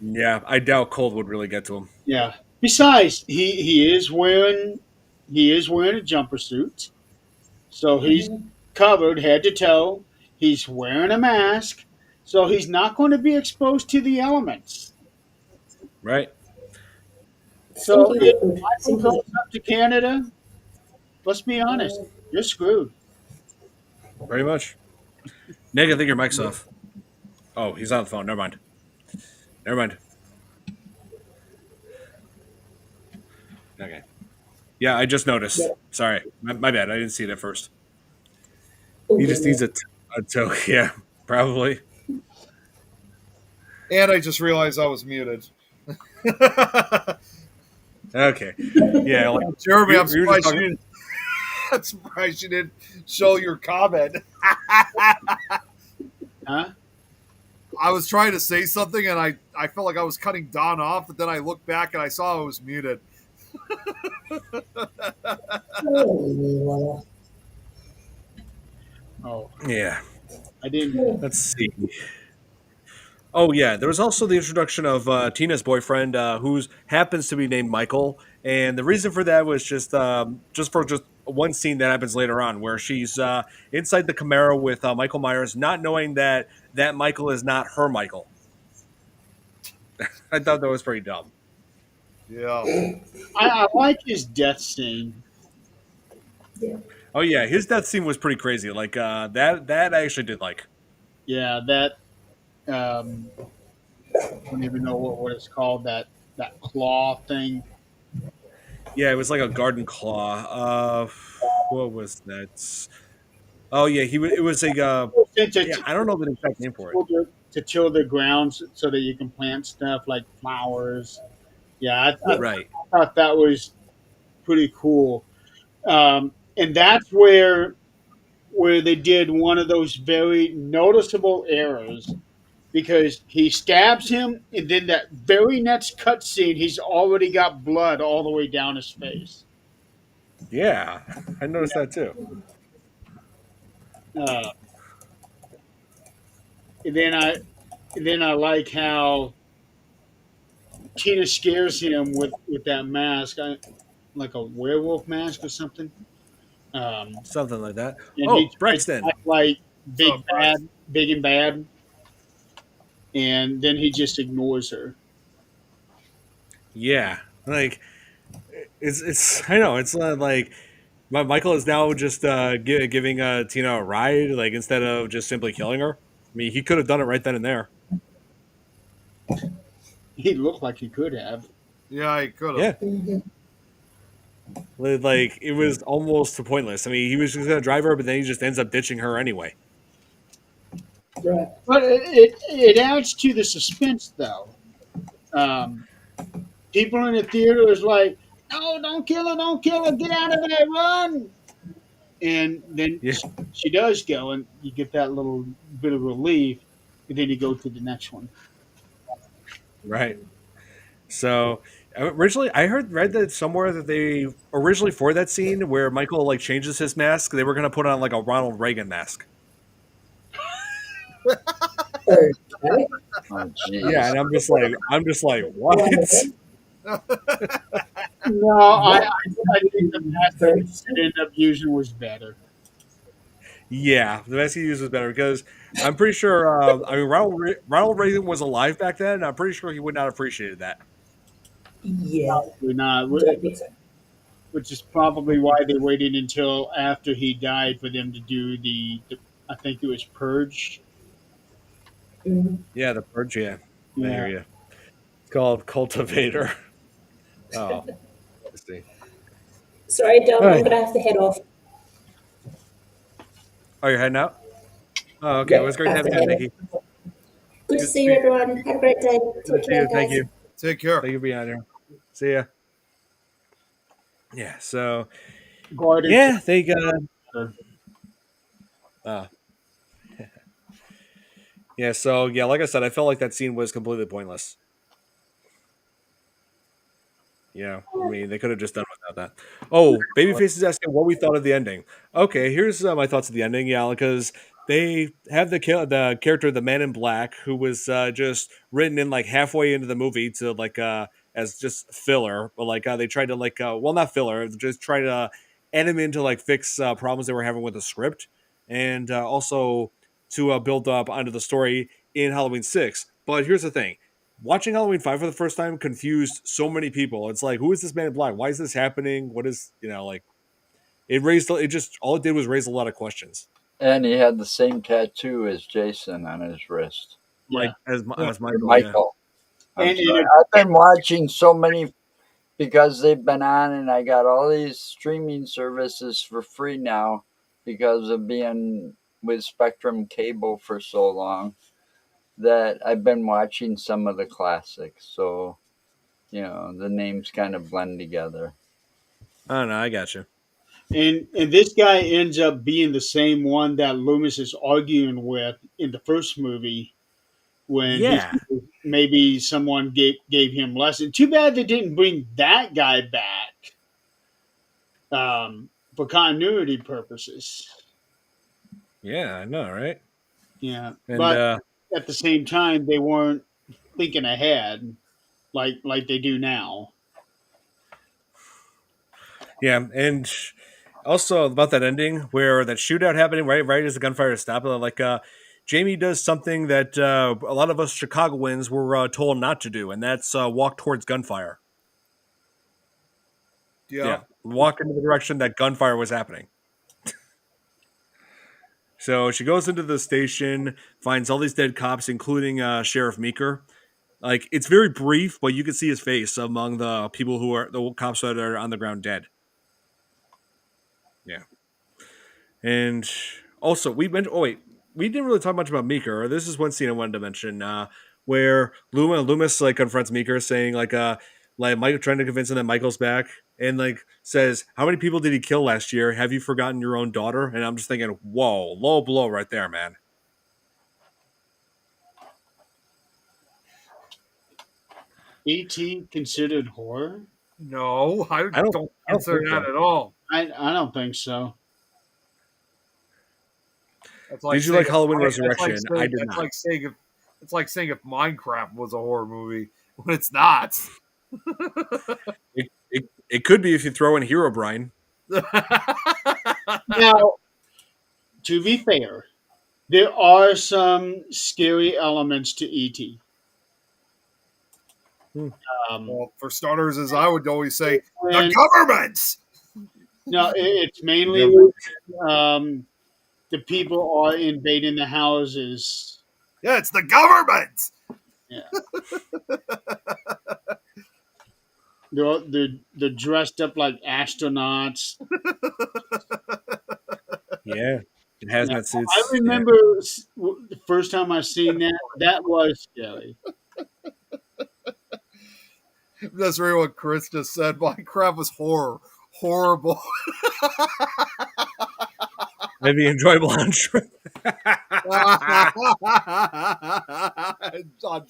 Yeah, I doubt cold would really get to him. yeah. Besides, he is wearing a jumper suit, so he's Mhm. covered head to toe. He's wearing a mask, so he's not going to be exposed to the elements. Right? So Stinky if liquid. Michael Stinky goes liquid. up to Canada, let's be honest, you're screwed. Pretty much. Nick, I think your mic's off. Oh, he's on the phone. Never mind. Never mind. Okay. Yeah, I just Yeah. noticed. Sorry. My bad. I didn't see it at first. Oh, He just needs goodness. a toe. Yeah, probably. And I just realized I was muted. Okay. Yeah, like Jeremy, I'm we were just surprised talking. you didn't. I'm surprised you didn't show your comment. Huh? I was trying to say something and I felt like I was cutting Don off, but then I looked back and I saw I was muted. Oh, Oh, Yeah. I didn't. Let's see. Oh yeah, there was also the introduction of Tina's boyfriend, who happens to be named Michael, and the reason for that was just for just one scene that happens later on, where she's inside the Camaro with Michael Myers, not knowing that Michael is not her Michael. I thought that was pretty dumb. Yeah. I like his death scene. yeah. Oh yeah, his death scene was pretty crazy. Like that I actually did like. Yeah, that I don't even know what it's called. That claw thing. Yeah, it was like a garden claw. What was that? Oh yeah, it was a To, to, yeah. to, I don't know the exact name for it. to till the grounds so that you can plant stuff like flowers. Yeah, I Right. thought that was pretty cool. And that's where they did one of those very noticeable errors because he stabs him, and then that very next cutscene, he's already got blood all the way down his face. Yeah, I noticed that too. Uh, and then I like how Tina scares him with that mask, like a werewolf mask or something. Um, Something like that. and he Oh, tries to Brexton. act like What's big up, Bryce? big and bad, and then he just ignores her. Yeah, like it's. I know it's not like Michael is now just giving Tina a ride, like instead of just simply killing her. I mean, he could have done it right then and there. He looked like he could have. Yeah, I could have. Yeah, like it was almost pointless. I mean, he was just gonna drive her, but then he just ends up ditching her anyway. Right. But it adds to the suspense, though. Um, People in the theater is like, "No, don't kill her, get out of there, run!" And then Yeah, she does go, and you get that little bit of relief, and then you go to the next one. right. So originally, I read that somewhere that they originally for that scene where Michael like changes his mask, they were gonna put on like a Ronald Reagan mask. Okay. Oh, Yeah, jeez. and I'm just like, what? No, I think the mask that we should end up using was better. Yeah, the mask he used was better because I'm pretty sure. I mean, Ronald Reagan was alive back then, and I'm pretty sure he would not have appreciated that. Yeah. We're not, Don't think so. which is probably why they waited until after he died for them to do the I think it was Purge. Mhm. Yeah, the purge. Yeah, I hear Yeah. you. It's called Cultivator. Oh, let's see. Sorry, All Dom, I'm right. going to have to head off. Oh, you're heading out. Oh, okay. Well, Yep, it's great I to have have to you on, head Nikki. off. Good to Good to see you, see you. everyone. Have a great day. Good to Take see you. care, Thank guys. you. Take care. Thank you for being on here. See ya. Yeah. So Guarded. yeah, they got. Uh, yeah. So yeah, like I said, I felt like that scene was completely pointless. Yeah, I mean, they could have just done without that. Oh, Babyface is asking what we thought of the ending. Okay, here's my thoughts of the ending. Yeah, because they have the character, the Man in Black, who was just written in like halfway into the movie to like as just filler, but like they tried to like well, not filler, just try to add him in to like fix problems they were having with the script, and also to build up onto the story in Halloween 6. But here's the thing: watching Halloween 5 for the first time confused so many people. It's like, who is this Man in Black? Why is this happening? What is, like, it just, all it did was raise a lot of questions. And he had the same tattoo as Jason on his wrist. Like, Yeah. as Yeah. Michael, yeah. Michael. I'm And sorry. I've been watching so many because they've been on, and I got all these streaming services for free now because of being with Spectrum Cable for so long that I've been watching some of the classics. So, the names kind of blend together. I don't know. I got you. And this guy ends up being the same one that Loomis is arguing with in the first movie when he Yeah. says maybe someone gave him less. And too bad they didn't bring that guy back for continuity purposes. Yeah, I know, right? Yeah, And but at the same time, they weren't thinking ahead like they do now. yeah, and also about that ending where that shootout happening right as the gunfire is stopping, like Jamie does something that a lot of us Chicagoans were told not to do, and that's walk towards gunfire. Yeah. Yeah, walk into the direction that gunfire was happening. So she goes into the station, finds all these dead cops, including Sheriff Meeker. Like it's very brief, but you can see his face among the people who are the cops that are on the ground dead. Yeah. And also, we mentioned. Oh wait, we didn't really talk much about Meeker. This is one scene I wanted to mention where Loomis like confronts Meeker, saying like Mike trying to convince him that Michael's back, and like says, "How many people did he kill last year? Have you forgotten your own daughter?" And I'm just thinking, whoa, low blow right there, man. E.T. considered horror? No, I I don't. don't I don't consider think that so. at all. I don't think so. That's like Did you saying like Halloween that's like Resurrection? I saying did that's not. like saying if it's like saying if Minecraft was a horror movie when it's not. It could be if you throw in Hero Brian. Now, to be fair, there are some scary elements to E.T. Hmm. Um, Well, for starters, as I would always say, the when government. no, it's mainly Yeah, when the people are invading the houses. Yeah, it's the government. Yeah, they're dressed up like astronauts. yeah. It Yeah, hazmat I suits. Yeah. remember the first time I seen that. That was scary. That's really what Chris just said. Minecraft was horrible. Maybe enjoyable on trip. on,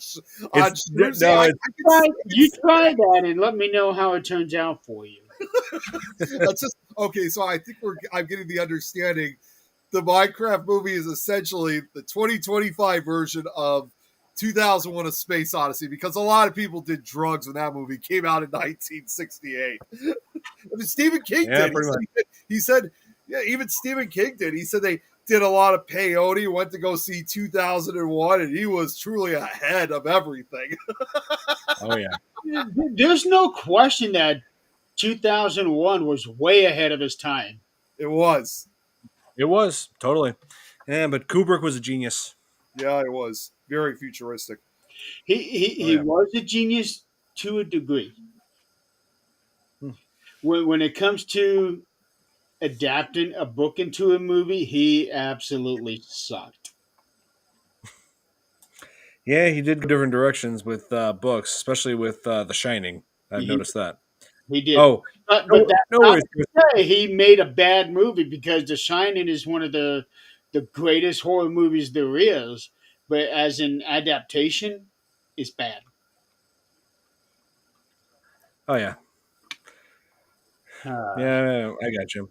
on It's Shrews, no, I it's can Try, see you try that and let me know how it turns out for you. that's just okay. So I think I'm getting the understanding. The Minecraft movie is essentially the 2025 version of 2001: A Space Odyssey because a lot of people did drugs when that movie came out in 1968. I mean, Stephen King yeah, did. pretty much. He said, yeah, even Stephen King did. He said they did a lot of peyote, went to go see 2001, and he was truly ahead of everything. Oh yeah, There's no question that 2001 was way ahead of his time. It was. it was totally. Yeah, but Kubrick was a genius. Yeah, it was. Very futuristic. Oh He yeah. was a genius to a degree. Hmm. When it comes to adapting a book into a movie, he absolutely sucked. Yeah, he did go different directions with books, especially with The Shining. I've He noticed that. he did, Oh, but no, that's no not worries. to say he made a bad movie because The Shining is one of the greatest horror movies there is. But as an adaptation, it's bad. Oh yeah, Uh, yeah, I got you.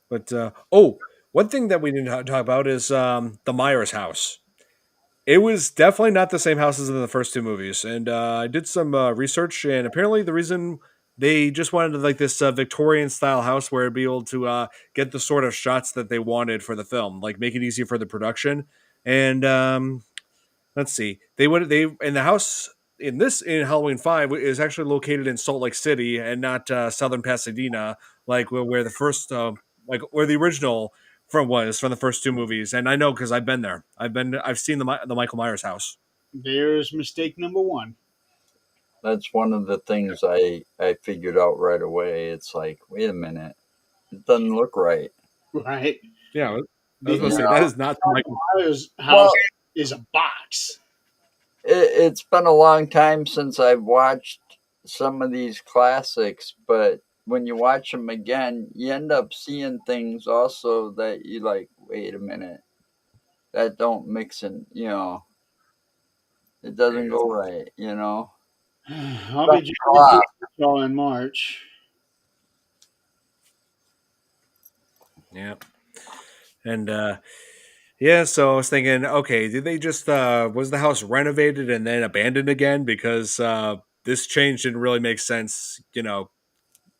But oh, one thing that we didn't talk about is the Myers house. It was definitely not the same house as in the first two movies, and I did some research, and apparently the reason they just wanted like this Victorian style house where it'd be able to get the sort of shots that they wanted for the film, like make it easier for the production. And let's see, they and the house in Halloween 5 is actually located in Salt Lake City and not southern Pasadena, like where the first like where the original from the first two movies. And I know because I've been there. I've seen the Michael Myers house. there's mistake number one. That's one of the things I figured out right away. It's like, wait a minute, it doesn't look right. Right? Yeah, I was The going to You say that know, is not the Michael. Myers house well, is a box. it's been a long time since I've watched some of these classics, but when you watch them again, you end up seeing things also that you like. Wait a minute, that don't mix in. It doesn't go right. I'll be Something's joining off. the show in March. Yeah. And yeah, so I was thinking, okay, did they just was the house renovated and then abandoned again? Because this change didn't really make sense,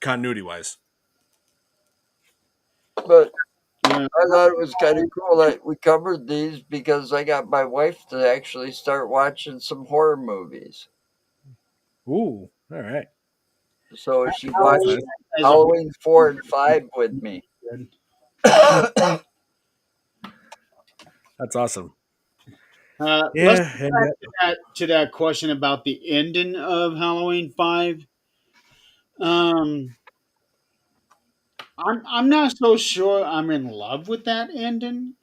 continuity wise. But Yeah. I thought it was kind of cool that we covered these because I got my wife to actually start watching some horror movies. Ooh, all right. So she That's watched nice. As a whole, Halloween 4 and 5 with me. good. That's awesome. Let's Yeah, get and back to that question about the ending of Halloween 5. Um, I'm not so sure I'm in love with that ending,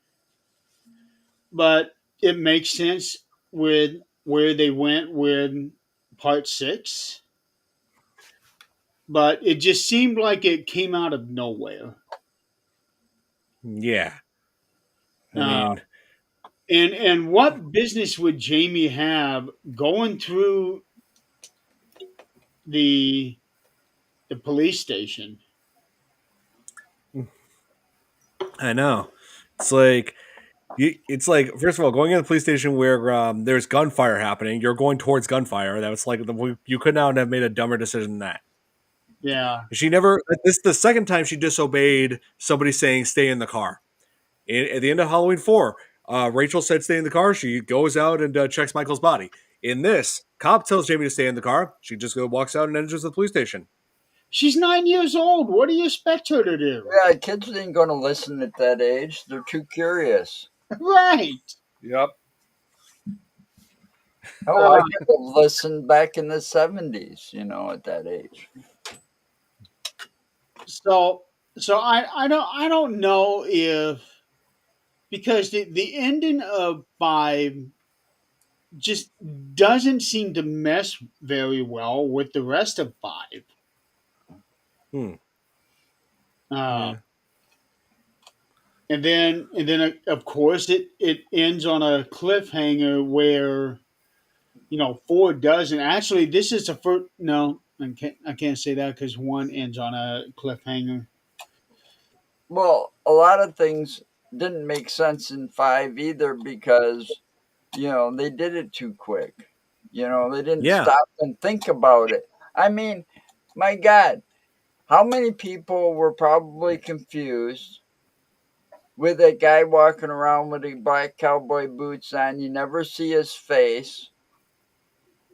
but it makes sense with where they went with part 6. But it just seemed like it came out of nowhere. yeah. I Uh, mean, and what business would Jamie have going through the the police station? I know. It's like it's like first of all, going in the police station where there's gunfire happening, you're going towards gunfire. That was like you could not have made a dumber decision than that. Yeah, She never. This is the second time she disobeyed somebody saying stay in the car. At the end of Halloween 4, Rachel said stay in the car. She goes out and checks Michael's body. In this, cop tells Jamie to stay in the car. She just walks out and enters the police station. she's 9 years old. What do you expect her to do? Yeah, kids ain't going to listen at that age. They're too curious. Right. Yep. Oh, I Uh, could have listened back in the 70s, at that age. so I don't know if, because the ending of 5 just doesn't seem to mesh very well with the rest of 5. Hmm. Uh, Yeah. and then of course it ends on a cliffhanger where 4 doesn't. Actually, this is the first. No, I can't say that because 1 ends on a cliffhanger. Well, a lot of things didn't make sense in 5 either because, they did it too quick. They didn't Yeah. stop and think about it. I mean, my God, how many people were probably confused with a guy walking around with a black cowboy boots on? You never see his face.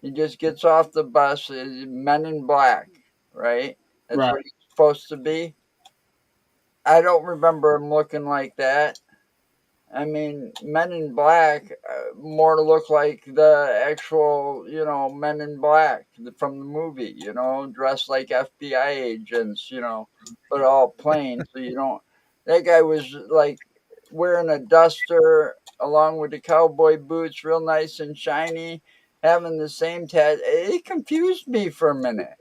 He just gets off the bus. Men in Black, right? That's Right. what he's supposed to be. I don't remember him looking like that. I mean, Men in Black more look like the actual, Men in Black from the movie, dressed like FBI agents, but all plain. So you don't. That guy was like wearing a duster along with the cowboy boots, real nice and shiny, having the same tat. It confused me for a minute.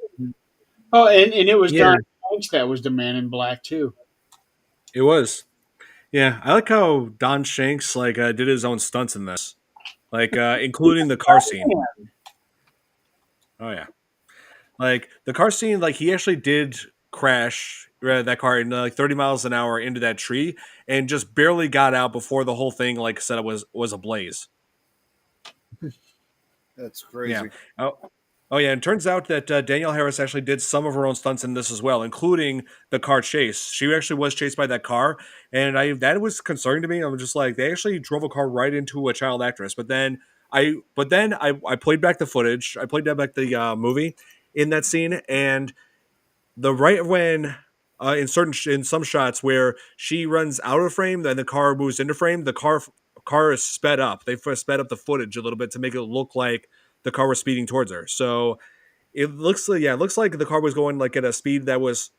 Oh, and it was Yeah. Don Hanks that was the Man in Black too. It was. Yeah, I like how Don Shanks did his own stunts in this, including the car scene. Oh yeah, like the car scene, like he actually did crash that car in 30 miles an hour into that tree and just barely got out before the whole thing, like I said, it was ablaze. That's Yeah. crazy. Oh, oh yeah. And it turns out that Danielle Harris actually did some of her own stunts in this as well, including the car chase. She actually was chased by that car, and I that was concerning to me. I'm just like, they actually drove a car right into a child actress. But then I played back the footage. I played back the movie in that scene, and the right when. In some shots where she runs out of frame, then the car moves into frame. The car is sped up. They sped up the footage a little bit to make it look like the car was speeding towards her. So it looks like the car was going like at a speed that was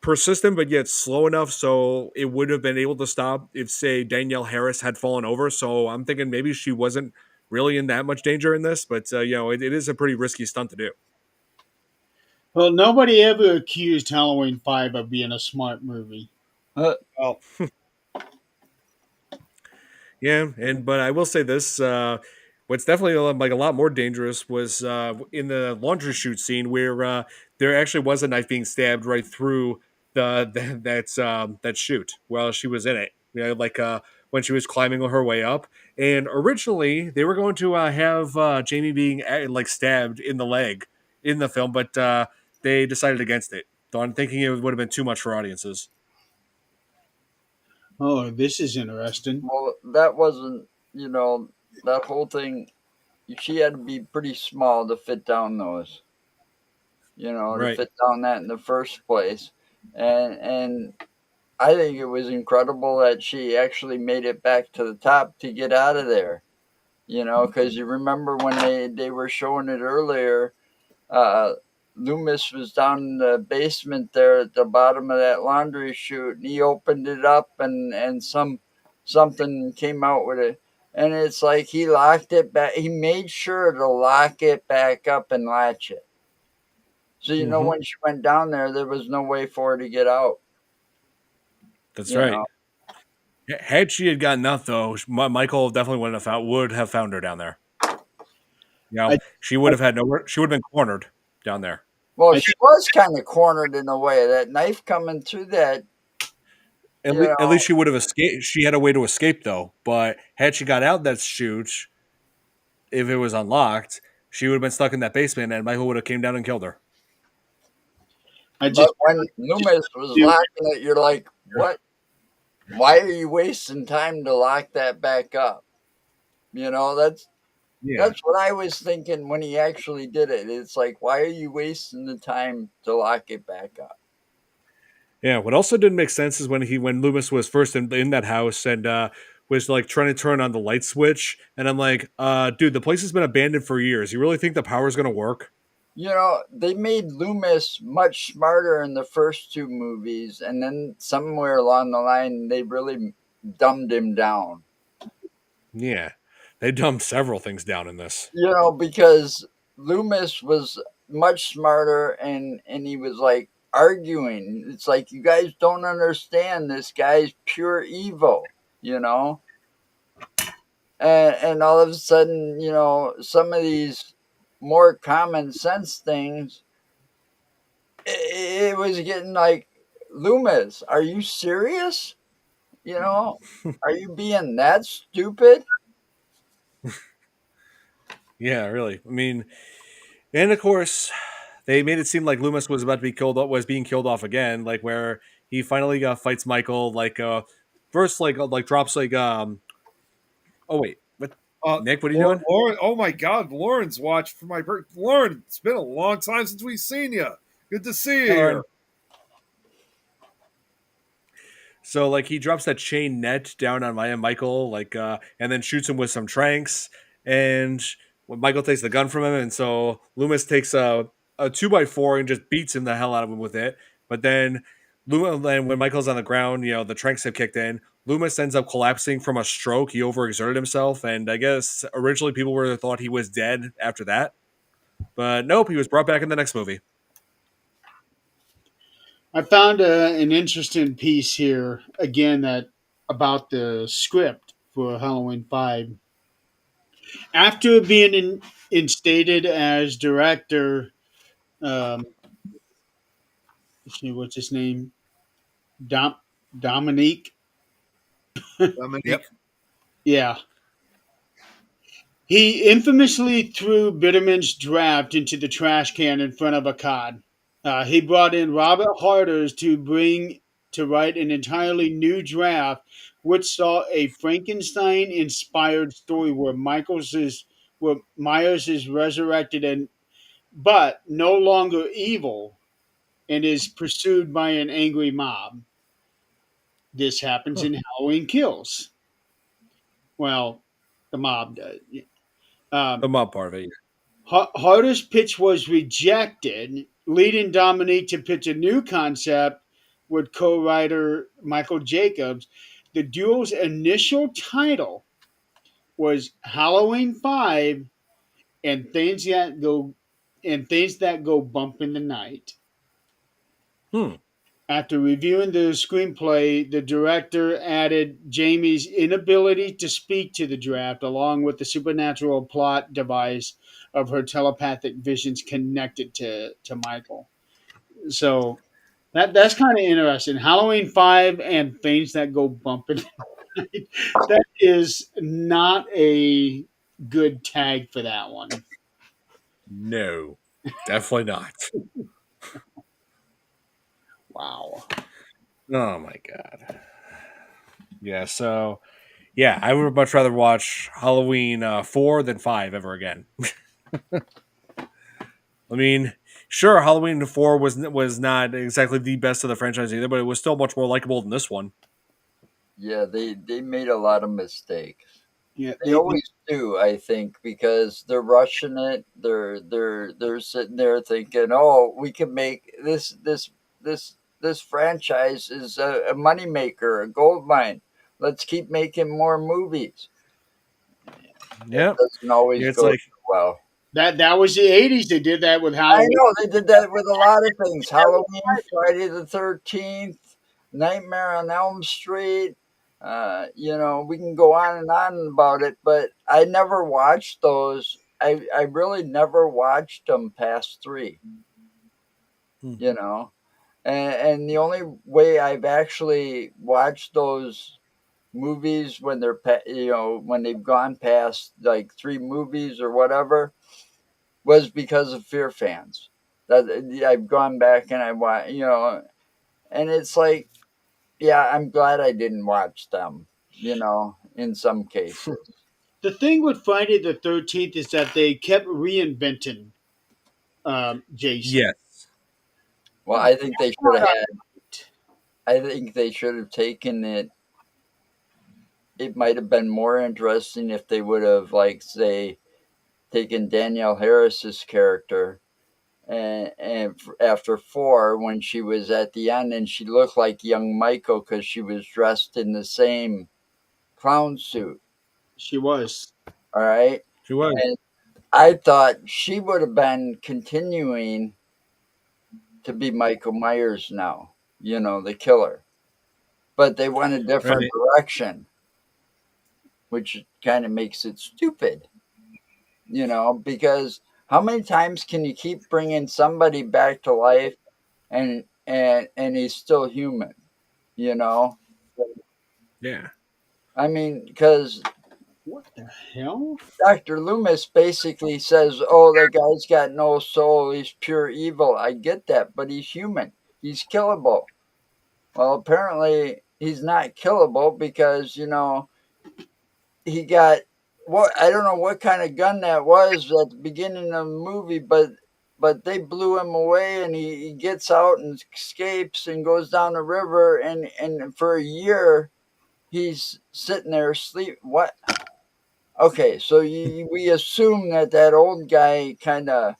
persistent but yet slow enough so it would have been able to stop if, say, Danielle Harris had fallen over. So I'm thinking maybe she wasn't really in that much danger in this, but it is a pretty risky stunt to do. Well, nobody ever accused Halloween 5 of being a smart movie. Well, Yeah, and but I will say this: what's definitely like a lot more dangerous was in the laundry chute scene where there actually was a knife being stabbed right through that chute while she was in it. When she was climbing her way up, and originally they were going to have Jamie being like stabbed in the leg in the film, but they decided against it. So I'm thinking it would have been too much for audiences. Oh, this is interesting. Well, that wasn't, that whole thing. She had to be pretty small to fit down those, to Right. fit down that in the first place. And I think it was incredible that she actually made it back to the top to get out of there. Because you remember when they were showing it earlier, uh, Loomis was down in the basement there at the bottom of that laundry chute, and he opened it up, and something came out with it, and it's like he locked it back. He made sure to lock it back up and latch it. So Hmm. when she went down there, there was no way for her to get out. That's You right. know, Had she had gotten out though, Michael definitely would have found her down there. I, She would have had nowhere. She would have been cornered down there. well, I she was kind of cornered in a way. That knife coming through that, you At know, least she would have escaped. She had a way to escape though. But had she got out that chute, if it was unlocked, she would have been stuck in that basement, and Michael would have came down and killed her. I but just when Loomis was locking it, you're like, what? Why are you wasting time to lock that back up? That's Yeah. That's what I was thinking when he actually did it. It's like, why are you wasting the time to lock it back up? Yeah. What also didn't make sense is when Loomis was first in that house and was like trying to turn on the light switch, and I'm like, dude, the place has been abandoned for years. You really think the power's gonna work? They made Loomis much smarter in the first two movies, and then somewhere along the line, they really dumbed him down. Yeah. They dumbed several things down in this. Because Loomis was much smarter, and he was like arguing. It's like, you guys don't understand. This guy's pure evil, you know? And all of a sudden, some of these more common sense things, it was getting like, Loomis, are you serious? Are you being that stupid? Yeah, really. I mean, and of course, they made it seem like Loomis was about to be killed, was being killed off again, like where he finally fights Michael, like first like drops like oh wait, what Nick, what are you doing? Lauren, oh my God, Lauren's watched for my birthday. Lauren, it's been a long time since we've seen you. Good to see you Hey, here. Lauren. So like he drops that chain net down on Michael, like and then shoots him with some tranks. And when Michael takes the gun from him, and so Loomis takes a 2x4 and just beats him the hell out of him with it. But then then when Michael's on the ground, the tranks have kicked in. Loomis ends up collapsing from a stroke. He overexerted himself, and I guess originally people were thought he was dead after that. But nope, he was brought back in the next movie. I found an interesting piece here again that about the script for Halloween 5. After being instated as director, um, what's his name? Dom, Dominique. Dominique. Yep. Yeah. He infamously threw Bitterman's draft into the trash can in front of a cod. He brought in Robert Harders to write an entirely new draft, which saw a Frankenstein-inspired story where Myers is resurrected but no longer evil and is pursued by an angry mob. This happens Huh. in Halloween Kills. Well, the mob does. The Um, mob part of it. Harder's pitch was rejected, leading Dominique to pitch a new concept with co-writer Michael Jacobs. The duo's initial title was Halloween 5 and things that go bump in the night. Hmm. After reviewing the screenplay, the director added Jamie's inability to speak to the draft, along with the supernatural plot device of her telepathic visions connected to Michael. So that's kind of interesting. Halloween 5 and things that go bump in the night. That is not a good tag for that one. No, definitely not. Wow. Oh my god. Yeah. So yeah, I would much rather watch Halloween 4 than 5 ever again. I mean, sure, Halloween 4 was not exactly the best of the franchise either, but it was still much more likable than this one. Yeah, they made a lot of mistakes. Yeah, They always do, I think, because they're rushing it. They're sitting there thinking, "Oh, we can make this franchise is a moneymaker, a gold mine. Let's keep making more movies." It Yeah. doesn't always Yeah, it's go like too well. that was the '80s. They did that with I Halloween. know they did that with a lot of things. Halloween, Friday the 13th, Nightmare on Elm Street. We can go on and on about it, but I never watched those. I really never watched them past three, hmm. you know. And the only way I've actually watched those movies when when they've gone past like three movies or whatever was because of FearFans. That I've gone back and I watch, and it's like, yeah, I'm glad I didn't watch them, in some cases. The thing with Friday the 13th is that they kept reinventing Jason. Yes. Well, I think they should have taken it. It might have been more interesting if they would have, like, say, taken Danielle Harris's character and after four, when she was at the end and she looked like young Michael because she was dressed in the same clown suit. She was. All right. She was. And I thought she would have been continuing to be Michael Myers now, the killer. But they went a different Right. direction, which kind of makes it stupid, because how many times can you keep bringing somebody back to life and he's still human, you know? Yeah. I mean, because What the hell? Dr. Loomis basically says, "Oh, that guy's got no soul. He's pure evil." I get that, but he's human. He's killable. Well, apparently he's not killable because he got what I don't know what kind of gun that was at the beginning of the movie, but they blew him away, and he gets out and escapes and goes down the river, and for a year he's sitting there asleep. What? Okay, so we assume that old guy kind of,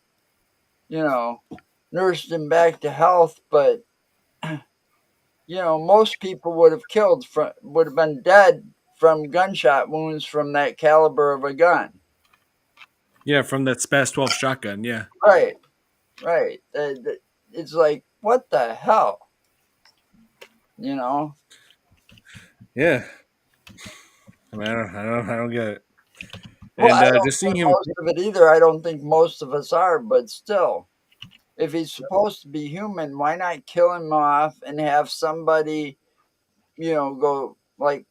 you know, nursed him back to health, but most people would have been dead from gunshot wounds from that caliber of a gun. Yeah, from that Spaz 12 shotgun. Yeah. Right, right. It's like, what the hell, you know? Yeah. I mean, I don't get it. Well, And I don't just seeing think him. most of it either. I don't think most of us are, but still, if he's supposed to be human, why not kill him off and have somebody, go like,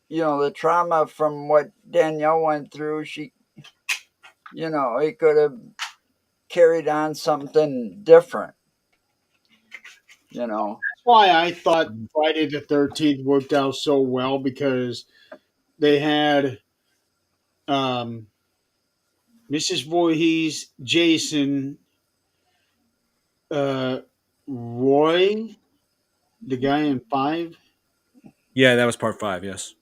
the trauma from what Danielle went through, it could have carried on something different, That's why I thought Friday the 13th worked out so well because they had Mrs. Voorhees, Jason, uh, Roy, the guy in 5. Yeah, that was part 5. Yes.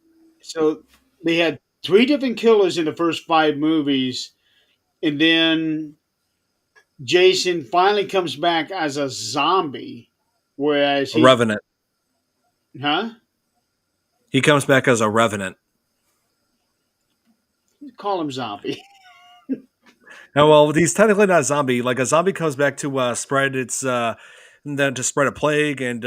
So they had three different killers in the first 5 movies, and then Jason finally comes back as a zombie, whereas A Revenant. Huh? He comes back as a revenant. Call him zombie. Now, well, he's technically not a zombie. Like a zombie comes back to spread its then to spread a plague and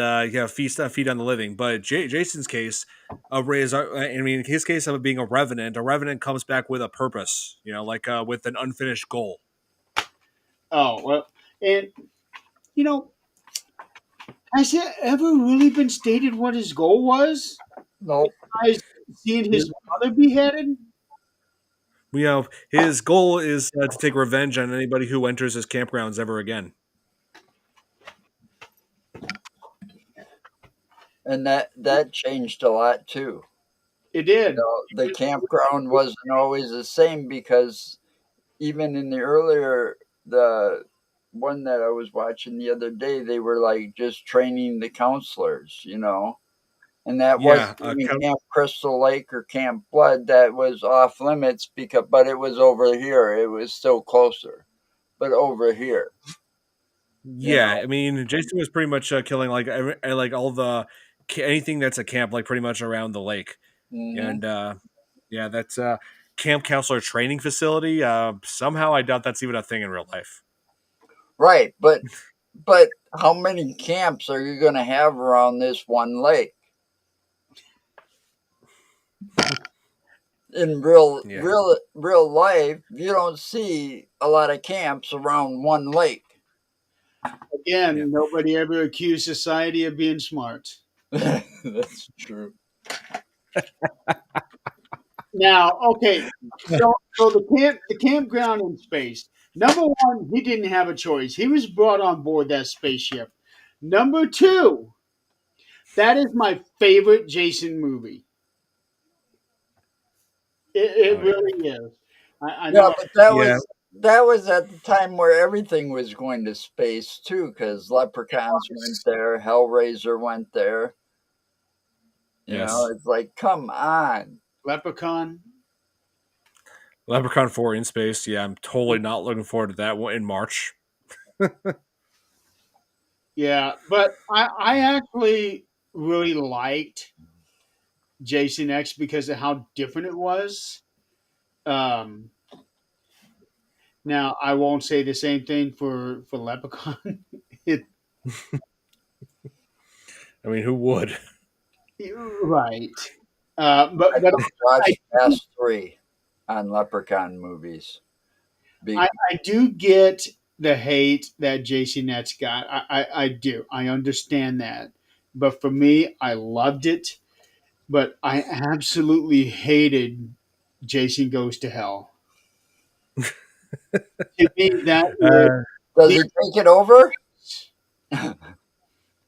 feed on the living. But Jason's case, I mean, in his case of it being a revenant comes back with a purpose. You know, like with an unfinished goal. Oh well, and you know, has it ever really been stated what his goal was? Nope. Besides seeing his mother beheaded? You know, his goal is to take revenge on anybody who enters his campgrounds ever again. And that changed a lot too. It did. The campground wasn't always the same because even in the one that I was watching the other day, they were like just training the counselors, and that Yeah, wasn't even Camp Crystal Lake or Camp Blood. That was off limits but it was over here. It was still closer, but over here. Yeah, I mean, Jason was pretty much killing like all the anything that's a camp, like pretty much around the lake, Mm-hmm. and yeah, that's camp counselor training facility. Somehow, I doubt that's even a thing in real life. Right, but how many camps are you going to have around this one lake? In real life, you don't see a lot of camps around one lake. Again, nobody ever accused society of being smart. That's true. Now, okay, so the campground in space. Number one, he didn't have a choice. He was brought on board that spaceship. Number two, that is my favorite Jason movie. It really is. I Yeah, know. but that Yeah. was at the time where everything was going to space too, because Leprechauns went there, Hellraiser went there. Yes. It's like, come on. Leprechaun. Leprechaun 4 in space. Yeah, I'm totally not looking forward to that one in March. Yeah, but I actually really liked Jason X because of how different it was. Um, Now I won't say the same thing for Leprechaun. it, I mean, who would? right, I but just watched Fast 3 on Leprechaun movies. I do get the hate that Jason X got. I do. I understand that. But for me, I loved it. But I absolutely hated Jason Goes to Hell. To me, that was Does he take it over?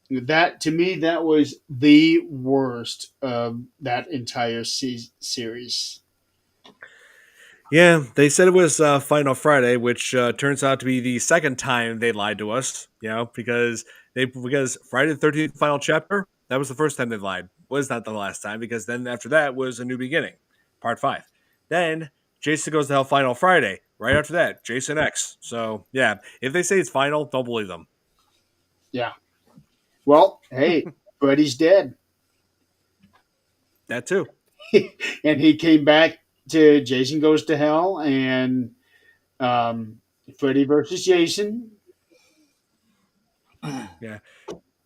that was the worst of that entire series. Yeah, they said it was Final Friday, which turns out to be the second time they lied to us. Because Friday the 13th final chapter, that was the first time they lied. Was not the last time, because then after that was A New Beginning, Part 5. Then Jason Goes to Hell Final Friday. Right after that, Jason X. So yeah, if they say it's final, don't believe them. Yeah. Well, hey, Freddy's dead. That too. And he came back to Jason Goes to Hell and Freddy versus Jason. Yeah,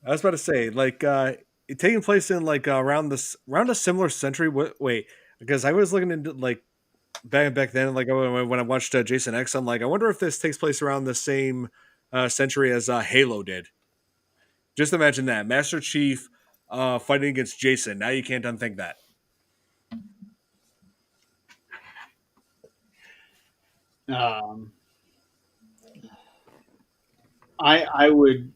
I was about to say it taking place in around a similar century. Wait, because I was looking into back then, when I watched Jason X, I'm like, I wonder if this takes place around the same century as Halo did. Just imagine that Master Chief fighting against Jason. Now you can't unthink that. Um, I would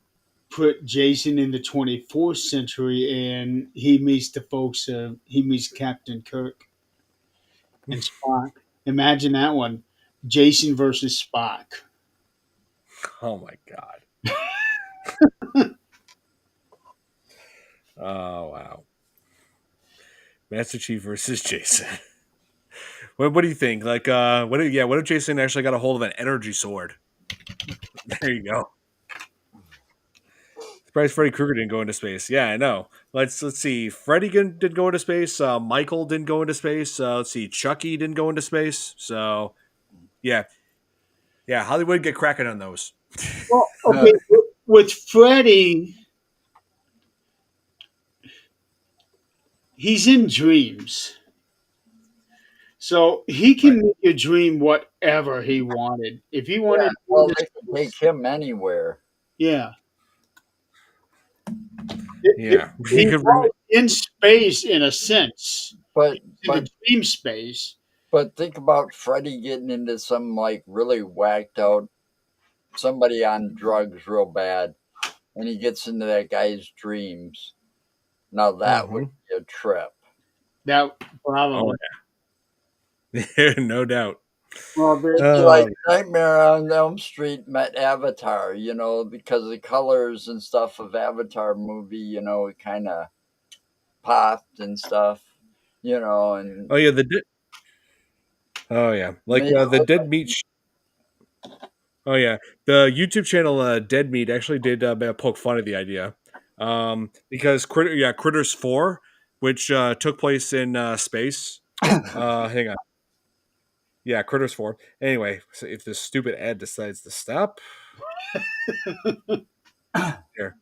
put Jason in the 24th century, and he meets the folks. He meets Captain Kirk and Spock. Imagine that one, Jason versus Spock. Oh my god. Oh wow. Master Chief versus Jason. What do you think? What if Jason actually got a hold of an energy sword? There you go. Surprised Freddy Krueger didn't go into space. Yeah, I know. Let's see. Freddy didn't go into space. Michael didn't go into space. Let's see. Chucky didn't go into space. So yeah, yeah. Hollywood get cracking on those. Well, okay, with Freddy, he's in dreams. So he Right. can make you dream whatever he wanted. If he Yeah, wanted to go well, into they can take space, him anywhere. yeah. Yeah, he He's could. in space in a sense. But In a but dream space. but think about Freddy getting into some like really whacked out somebody on drugs real bad, and he gets into that guy's dreams. Now that would Mhm. be a trip. That Oh probably. yeah, no doubt. Well, there, It'd be like Um, Nightmare on Elm Street met Avatar, because the colors and stuff of Avatar movie, it kind of popped and stuff, and oh yeah, oh yeah, like made it the look dead like. meat. Oh yeah, the YouTube channel Dead Meat actually did poke fun of the idea, because Critters 4, which took place in space. Hang on, yeah, Critters 4. Anyway, so if this stupid ad decides to stop, here,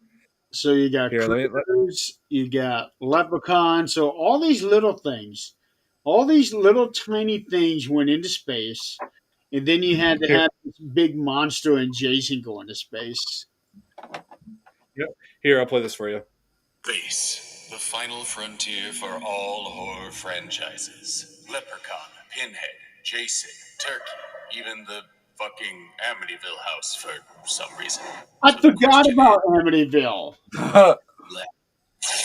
so you got here, critters, you got leprechaun. So all these little things, all these little tiny things went into space, and then you had to here, have this big monster and Jason go into space. yep, here, I'll play this for you. Base, the final frontier for all horror franchises. Leprechaun, Pinhead, Jason, Turkey, even the fucking Amityville house for some reason. I So the forgot question about Amityville. is,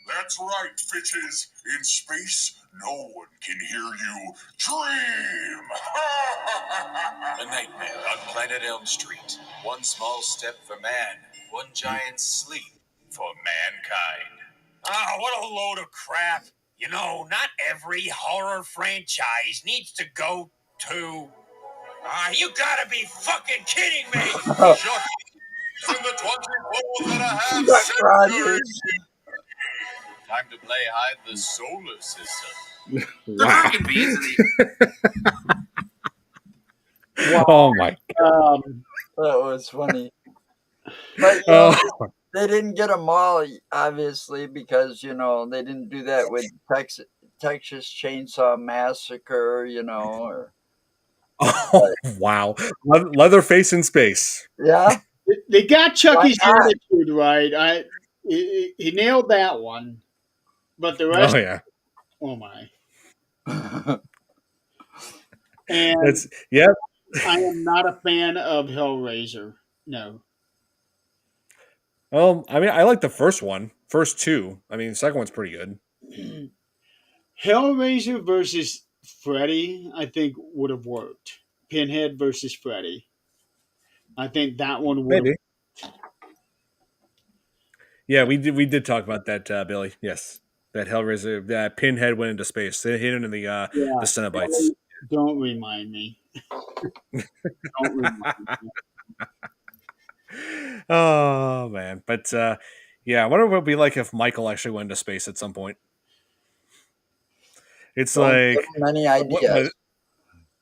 that's right, bitches. In space, no one can hear you dream. A nightmare on Planet Elm Street. One small step for man, one giant sleep for mankind. Ah, what a load of crap. You know, not every horror franchise needs to go to. Ah, you gotta be fucking kidding me! Chucky in the 24th and a half Chuck century! Rogers. Time to play hide the solar system. Wow. Wow. Oh my. That was funny. But Oh, they didn't get them all, obviously, because they didn't do that with Texas Chainsaw Massacre, or oh wow. Leatherface in space. yeah. They got Chucky's Why not? attitude right. He nailed that one, but the Oh rest, yeah. oh my! And That's yeah. I am not a fan of Hellraiser. No, I mean, I like the first two. I mean, the second one's pretty good. Hellraiser versus Freddy, I think would have worked. Pinhead versus Freddy, I think that one would have. Maybe. Yeah, we did talk about that, Billy. Yes, that Hellraiser, that Pinhead went into space. They hit into the Yeah, Cenobites. don't remind me. Don't remind me. Oh man, but yeah, I wonder what it'd be like if Michael actually went into space at some point. It's Don't give like them any what? ideas.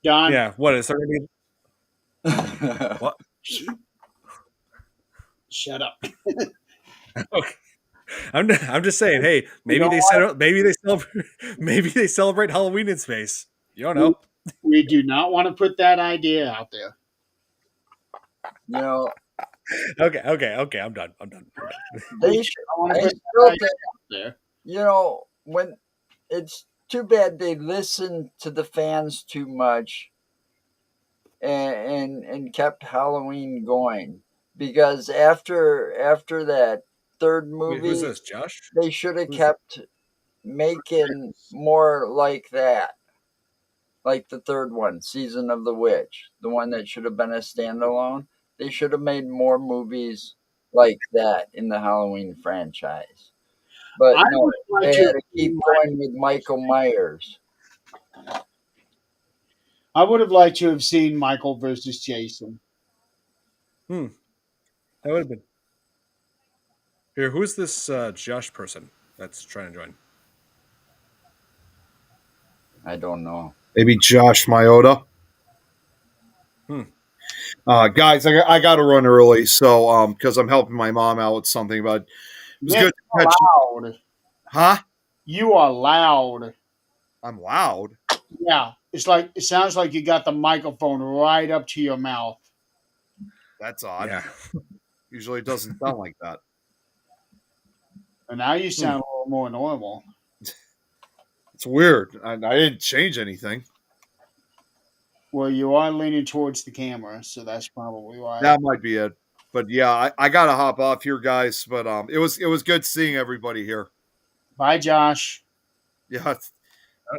Don, Yeah, what is there gonna be? What? shut up. Okay. I'm just saying. Hey, We maybe don't they want set maybe they celebrate maybe they celebrate Halloween in space. You don't know. we do not want to put that idea out there. you know, Okay. I'm done. they should, I want I to put still that idea think, out there. when it's too bad they listen to the fans too much and kept Halloween going because after that third Wait, who's movie this? Josh? they should have Who's kept making more like that, like the third one, Season of the Witch, the one that should have been a standalone. They should have made more movies like that in the Halloween franchise. But I no, would like they to. had to keep going with Michael Myers. I would have liked to have seen Michael versus Jason. that would have been Here, who's this Josh person that's trying to join? I don't know. Maybe Josh Myota. Hmm. Guys, I got to run early, so because I'm helping my mom out with something, but it was Nick, good to catch. loud. Huh? You are loud. I'm loud. Yeah, it sounds like you got the microphone right up to your mouth. That's odd. Yeah. Usually it doesn't sound like that. And now you sound a little more normal. It's weird. I didn't change anything. Well, you are leaning towards the camera, so that's probably why. That might be it. But yeah, I gotta hop off here, guys. But it was good seeing everybody here. Bye, Josh. Yeah,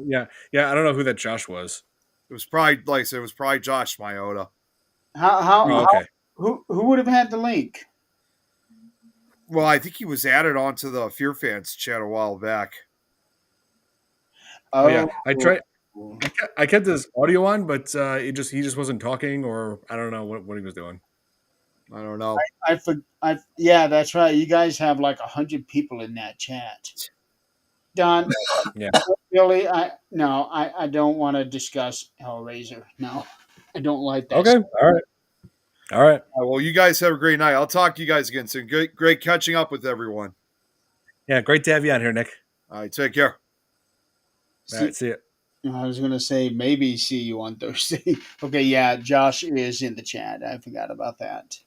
Yeah. I don't know who that Josh was. it was probably like I said, it was probably Josh Myota. Oh, okay. Who would have had the link? Well, I think he was added onto the FearFans chat a while back. Oh yeah. I tried. I kept his audio on, but he just wasn't talking, or I don't know what he was doing. I don't know. Yeah, that's right. You guys have like 100 people in that chat. Don, Yeah. Billy, I don't want to discuss Hellraiser. No, I don't like that. Okay. All right. Well, you guys have a great night. I'll talk to you guys again soon. Great catching up with everyone. Yeah. Great to have you on here, Nick. All right, take care. All right. See you. I was gonna say maybe see you on Thursday. Okay, yeah, Josh is in the chat. I forgot about that.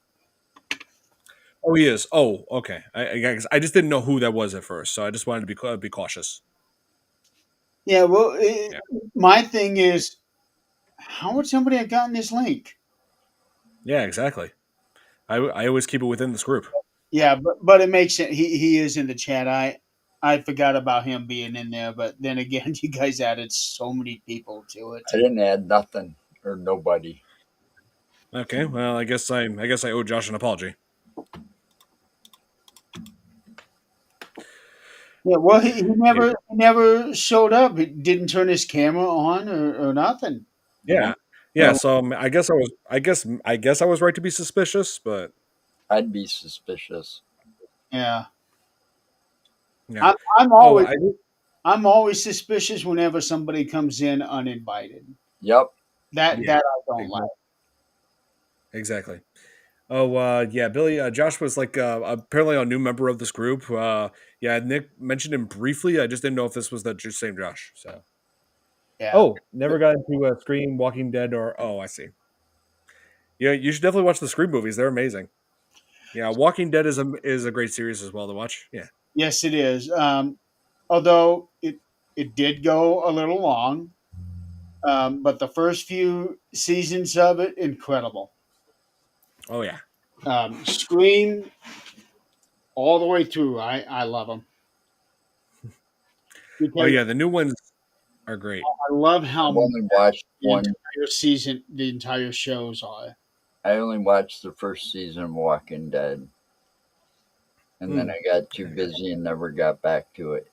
Oh, he is. Oh, okay. I just didn't know who that was at first, so I just wanted to be cautious. Yeah, well, Yeah. my thing is, how would somebody have gotten this link? Yeah, exactly. I always keep it within this group. Yeah, but it makes sense. He is in the chat. I forgot about him being in there, but then again, you guys added so many people to it. I didn't add nothing or nobody. Okay. Well, I guess I owe Josh an apology. Yeah, well, he never showed up. He didn't turn his camera on or nothing. Yeah. Yeah. So I guess I was right to be suspicious, but I'd be suspicious. Yeah, yeah. I'm Oh, I'm always suspicious whenever somebody comes in uninvited. Yep. That Yeah. I don't like. Exactly. Oh, yeah, Billy. Josh was like apparently a new member of this group. Yeah, Nick mentioned him briefly. I just didn't know if this was the same Josh. So. Yeah. Oh, never got into Scream, Walking Dead, or I see. Yeah, you should definitely watch the Scream movies. They're amazing. Yeah, Walking Dead is a great series as well to watch. Yeah. Yes, it is. Although it did go a little long, but the first few seasons of it incredible. Oh yeah. Scream all the way through. I love them. Oh yeah, the new ones are great. I love how I've only watched the one. entire season, the entire shows are. I only watched the first season of Walking Dead. And then I got too busy and never got back to it.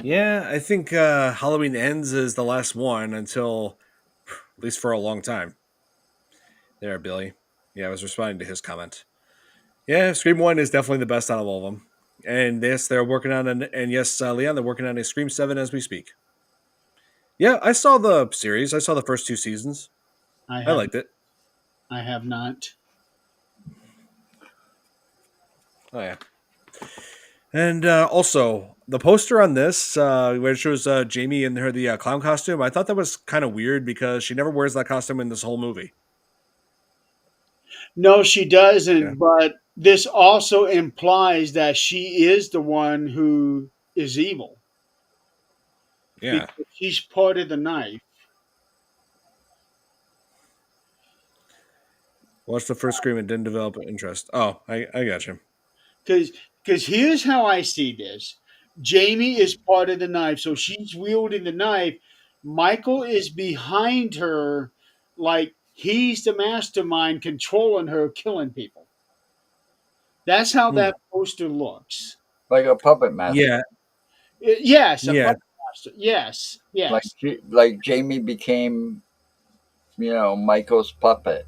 Yeah, I think Halloween Ends is the last one until at least for a long time. There, Billy. Yeah, I was responding to his comment. Yeah, Scream 1 is definitely the best out of all of them. And yes, they're working on and yes, Leon, they're working on a Scream 7 as we speak. Yeah, I saw the series. I saw the first 2 seasons. I liked it. I have not. Oh yeah. And also the poster on this, where it shows Jamie in the clown costume, I thought that was kind of weird because she never wears that costume in this whole movie. No, she doesn't. Yeah. But this also implies that she is the one who is evil. Yeah. Because she's part of the knife. Watched the first Scream and didn't develop an interest. Oh, I got you. Because here's how I see this. Jamie is part of the knife, so she's wielding the knife. Michael is behind her, like he's the mastermind controlling her, killing people. That's how that poster looks. Like a puppet master. Yeah. Yes. Yeah. Master. Yes. Yes. Like Jamie became, Michael's puppet.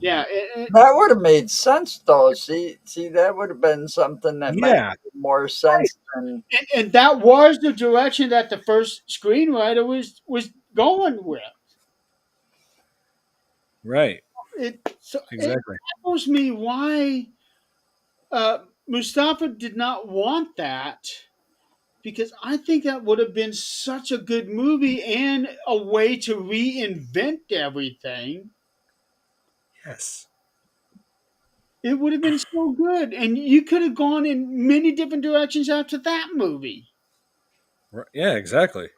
Yeah, That would have made sense, though. See, that would have been something that might Yeah, make more sense than. and that was the direction that the first screenwriter was going with. right. It Exactly. baffles me why Mustafa did not want that, because I think that would have been such a good movie and a way to reinvent everything. Yes. It would have been so good, and you could have gone in many different directions after that movie. Yeah, exactly.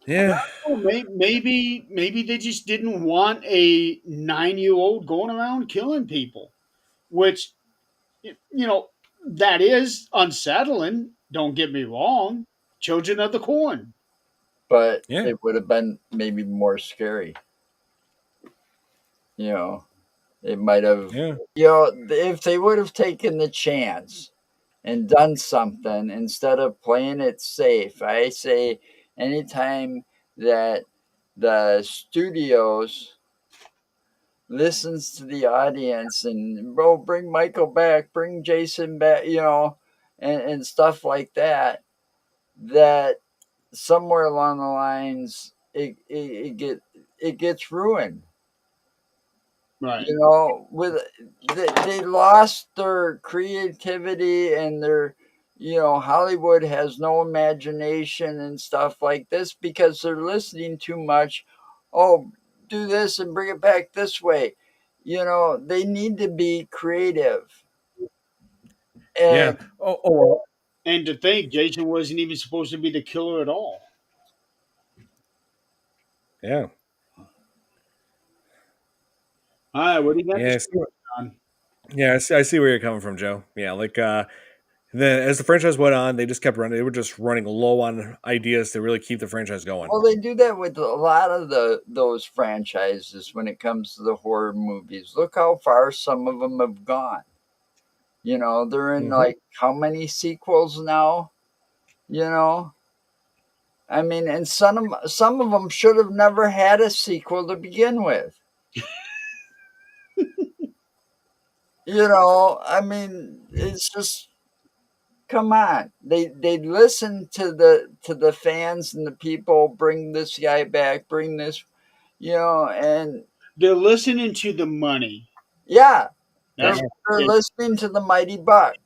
Yeah. Oh, maybe they just didn't want a 9-year old going around killing people, which that is unsettling. Don't get me wrong. Children of the Corn. But Yeah. it would have been maybe more scary. You know, it might have. Yeah. If they would have taken the chance and done something instead of playing it safe, I say anytime that the studios listens to the audience and bro, bring Michael back, bring Jason back, and stuff like that, that somewhere along the lines it gets ruined. Right. With they lost their creativity and their Hollywood has no imagination and stuff like this because they're listening too much. Oh, do this and bring it back this way. They need to be creative. Yeah. And Oh. And to think Jason wasn't even supposed to be the killer at all. Yeah. All right, what do you got to Yeah. say, on? Yeah. I see where you're coming from, Joe. Yeah. Like, as the franchise went on, they just kept running. They were just running low on ideas to really keep the franchise going. well, they do that with a lot of those franchises when it comes to the horror movies. Look how far some of them have gone. They're in Hmm. like how many sequels now? You know, I mean, and some of them should have never had a sequel to begin with. I mean, it's just come on. They listen to the fans and the people. Bring this guy back. Bring this, and They're listening to the money. yeah, they're That's Yeah. they're it. listening to the mighty buck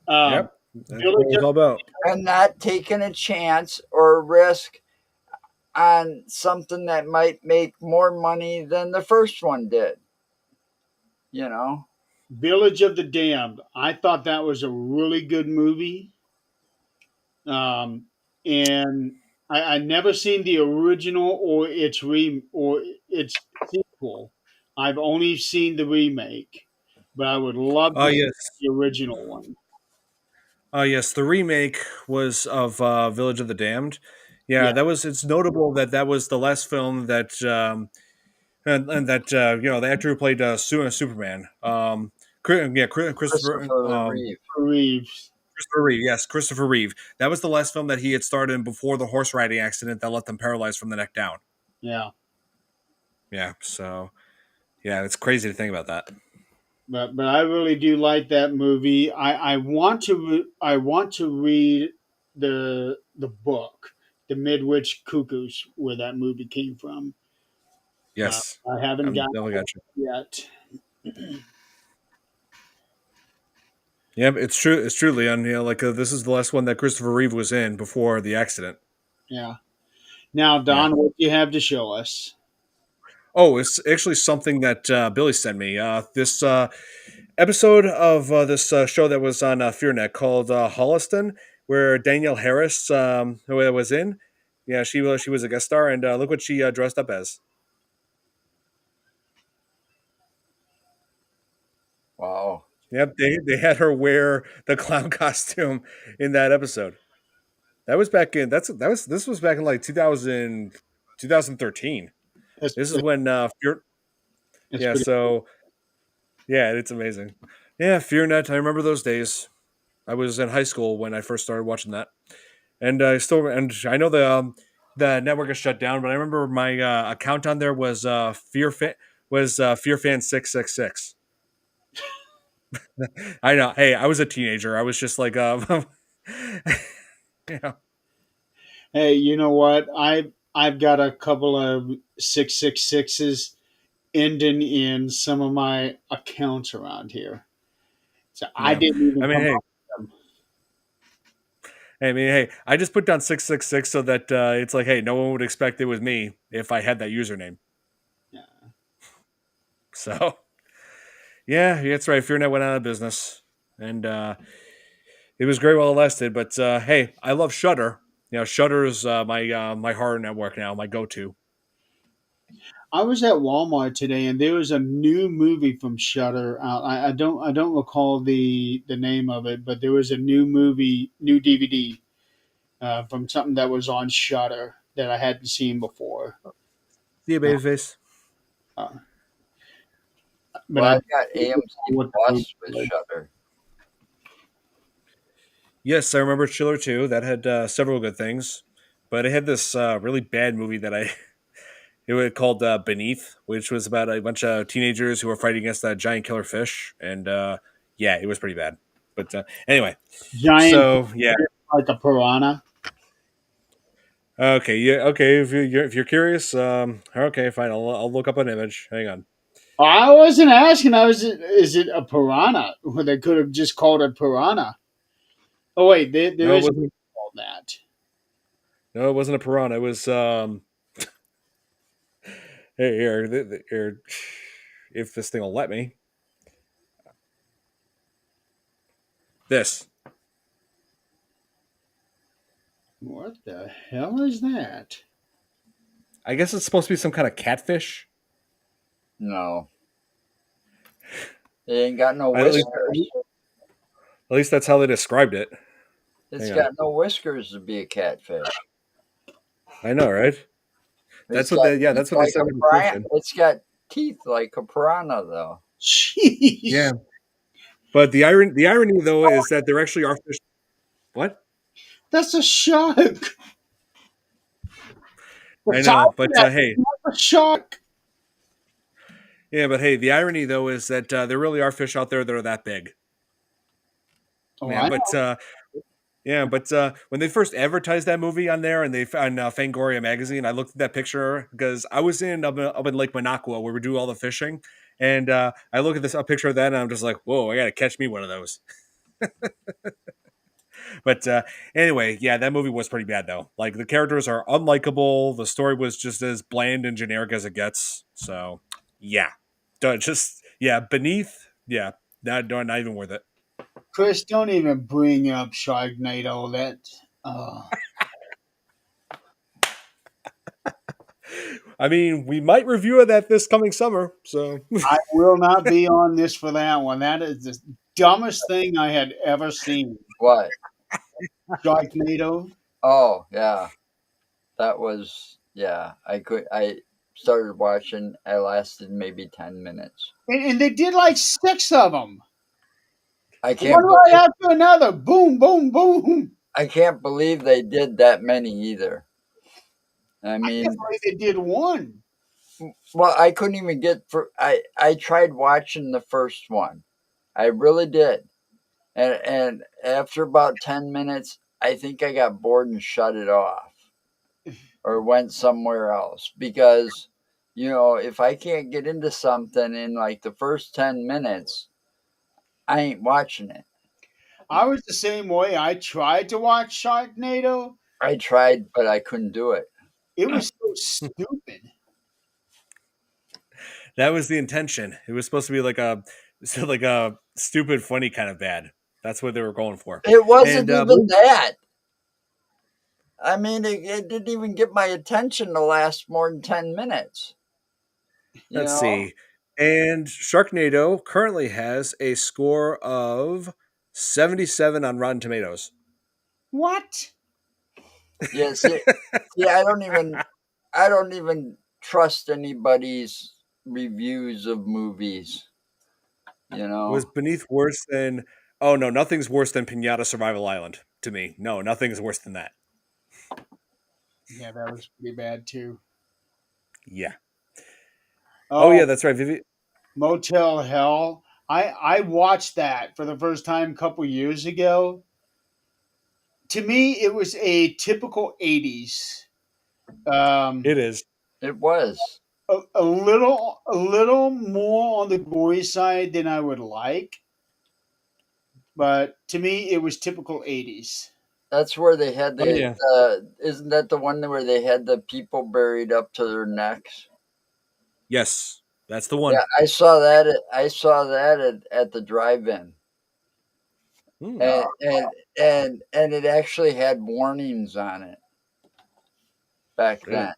Um, Yep. That's what Village it's of all about. and not taking a chance or a risk on something that might make more money than the first one did. You know. Village of the Damned. I thought that was a really good movie. And I never seen the original or its sequel. I've only seen the remake, but I would love Oh to see yes. the original one. Oh yes. The remake was of Village of the Damned. Yeah, Yeah, that was. It's notable that that was the last film that and that the actor who played Superman. Christopher Christopher Reeve. Reeves. Christopher Reeve. Yes, Christopher Reeve. That was the last film that he had starred in before the horse riding accident that left him paralyzed from the neck down. Yeah, Yeah. So yeah, it's crazy to think about that. but I really do like that movie. I want to read the book, The Midwich Cuckoos, where that movie came from. Yes, I haven't I'm gotten definitely got you. yet. Yeah, it's true. It's true, Leon. Like this is the last one that Christopher Reeve was in before the accident. Yeah. Now, Yeah. Don, what do you have to show us? Oh, it's actually something that Billy sent me. This episode of this show that was on FearNet called Holliston, where Danielle Harris, who was in, yeah, she was a guest star, and look what she dressed up as. Wow. Yep, they had her wear the clown costume in that episode. That was back in this was back in like 2013. That's This is when Fear. that's Yeah, pretty. so yeah, it's amazing. Yeah, FearNet. I remember those days. I was in high school when I first started watching that, and I know the network is shut down, but I remember my account on there was FearFan 666. I know. Hey, I was a teenager. I was just like, yeah. Hey, you know what? I've got a couple of 666s ending in some of my accounts around here. So I Yeah. didn't even I mean, come hey, up with them. I just put down 666 so that it's like, hey, no one would expect it was me if I had that username. Yeah. So, yeah, that's right. FearNet went out of business, and it was great while it lasted. But hey, I love Shutter. You know, Shutter is my horror network now, my go-to. I was at Walmart today, and there was a new movie from Shutter out. I don't recall the name of it, but there was a new movie, new DVD from something that was on Shutter that I hadn't seen before. See you, Uh, babyface. uh, but Well, I I've don't got recall AMC what the movie Plus with was. Shutter. Yes, I remember Chiller 2. That had several good things, but it had this really bad movie that I it was called Beneath, which was about a bunch of teenagers who were fighting against that giant killer fish, and yeah, it was pretty bad. But anyway, Giant so yeah, like a piranha. okay, yeah, okay. If you're curious, okay, fine. I'll look up an image. Hang on. I wasn't asking. I was. Is it a piranha? Well, they could have just called it piranha. Oh wait, there No, it is a wasn't. movie called that. No, it wasn't a piranha. It was hey, here, if this thing will let me. This. What the hell is that? I guess it's supposed to be some kind of catfish. No, it ain't got no At least, whiskers. at least that's how they described it. It's Hang on. got no whiskers to be a catfish. I know, right? It's That's what got they. Yeah, teeth that's what they like said a in the piranha. description. It's got teeth like a piranha, though. Yeah, Jeez, but the irony though is that there actually are fish. What? that's a shark. I Besides know, but that, hey, that's a shark. yeah, but hey, the irony though is that there really are fish out there that are that big. Oh, Yeah, I but know. when they first advertised that movie on there and they on Fangoria magazine, I looked at that picture because I was up in Lake Minocqua where we do all the fishing, and I look at this a picture of that and I'm just like, whoa, I gotta catch me one of those. But anyway, yeah, that movie was pretty bad though. Like the characters are unlikable. The story was just as bland and generic as it gets. So yeah, just yeah, beneath, yeah, not even worth it. Chris, don't even bring up Sharknado. That I mean, we might review that this coming summer. So I will not be on this for that one. That is the dumbest thing I had ever seen. What? Sharknado. Oh, yeah. That was, yeah. I started watching. I lasted maybe 10 minutes. And they did like six of them. I One can't right believe after another. Boom, boom, boom. I can't believe they did that many either. I I can't mean, believe they did one. well, I couldn't even get for I tried watching the first one. I really did. And after about 10 minutes, I think I got bored and shut it off or went somewhere else because if I can't get into something in like the first 10 minutes, I ain't watching it. I was the same way. I tried to watch Sharknado. I tried, but I couldn't do it. It was so stupid. that was the intention. It was supposed to be like a like a stupid, funny kind of bad. That's what they were going for. It And wasn't even that. I mean, it didn't even get my attention to last more than 10 minutes. You let's know? see. And Sharknado currently has a score of 77 on Rotten Tomatoes. What? Yeah, see, I don't even trust anybody's reviews of movies, you Was know? Beneath worse than? Oh no, nothing's worse than Pinata Survival Island to me. No, nothing is worse than that. Yeah, that was pretty bad too. Yeah. Oh Oh, yeah, that's right. Vivi. Motel Hell. I watched that for the first time a couple years ago. To me, it was a typical '80s. It Um, is. It was. a little more on the gory side than I would like, but to me, it was typical '80s. That's where they had Oh the. yeah. Isn't that the one where they had the people buried up to their necks? Yes, that's the Yeah, one. I saw that. At the drive-in, Hmm. and it actually had warnings on it back Really? then.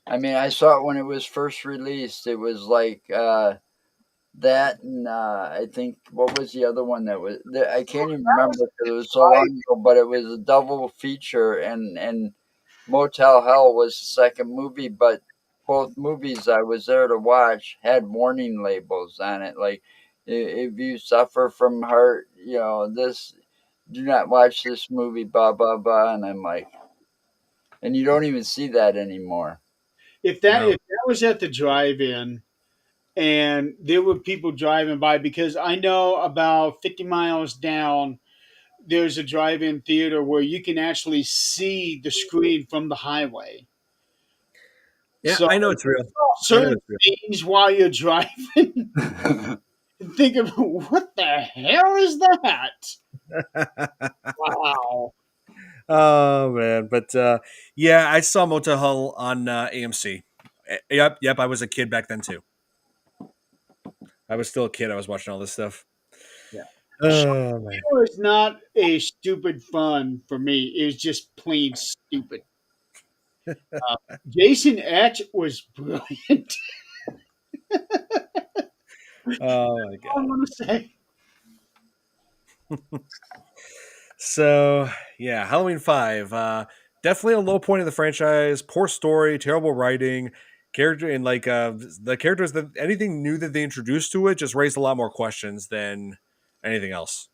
I mean, I saw it when it was first released. It was like that, and I think what was the other one that was? I can't even remember because it was so long ago. But it was a double feature, and Motel Hell was the second movie. But both movies I was there to watch had warning labels on it, like if you suffer from heart, this. Do not watch this movie, blah blah blah. And I'm like, and you don't even see that anymore. No. If that was at the drive-in and there were people driving by, because I know about 50 miles down there's a drive-in theater where you can actually see the screen from the highway. Yeah, So I know it's real. I know certain it's real. things while you're driving, think of what the hell is that? Wow. Oh man, but yeah, I saw Motel Hell on AMC. Yep, yep. I was a kid back then too. I was still a kid. I was watching all this stuff. Yeah. Oh man. Sharknado is not a stupid fun for me. It's just plain stupid. Jason X was brilliant. Oh my I god. want to say. So yeah, Halloween 5. Definitely a low point of the franchise. Poor story, terrible writing, character, and like the characters that anything new that they introduced to it just raised a lot more questions than anything else.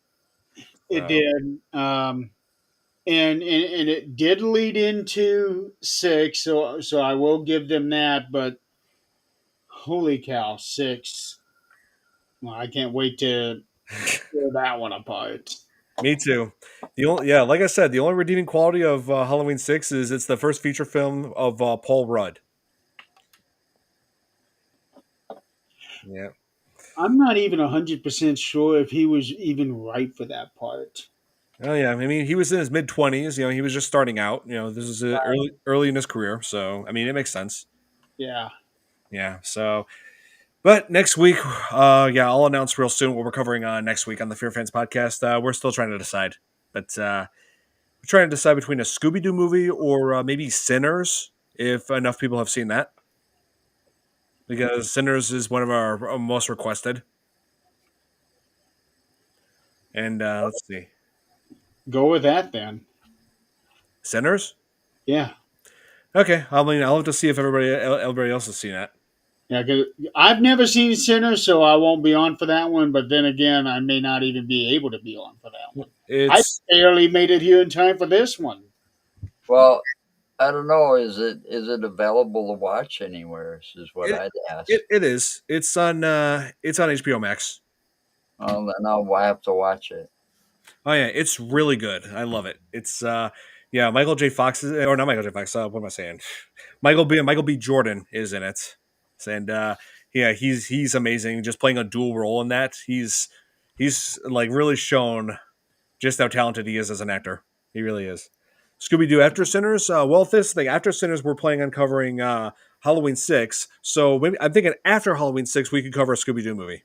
It So did. And it did lead into six, so I will give them that. But holy cow, six! Well, I can't wait to tear that one apart. me too. The only yeah, like I said, the only redeeming quality of Halloween 6 is it's the first feature film of Paul Rudd. Yeah. I'm not even 100% sure if he was even right for that part. Oh yeah, I mean he was in his mid 20s. He was just starting out. This is early in his career, so I mean it makes sense. Yeah. Yeah. So, but next week, yeah, I'll announce real soon what we're covering on next week on the Fear Fans podcast. We're still trying to decide, but we're trying to decide between a Scooby Doo movie or maybe Sinners, if enough people have seen that, because Sinners is one of our most requested. And let's see, Go with that then. Sinners. Yeah. Okay, I mean I'll have to see if everybody else has seen that. Yeah, 'cause I've never seen Sinners, so I won't be on for that one. But then again, I may not even be able to be on for that one. I It's barely made it here in time for this one. Well, I don't know. Is it available to watch anywhere? Is what it, I'd ask. it is. It's on HBO Max. Well, then I'll have to watch it. Oh yeah, it's really good. I love it. It's yeah, Michael J. Fox is, or not Michael J. Fox. What am I saying? Michael B. Jordan is in it, and yeah, he's amazing. Just playing a dual role in that. He's like really shown just how talented he is as an actor. He really is. Scooby Doo After Sinners. Well, this thing After Sinners, we're planning on covering Halloween 6. So maybe I'm thinking after Halloween 6, we could cover a Scooby Doo movie.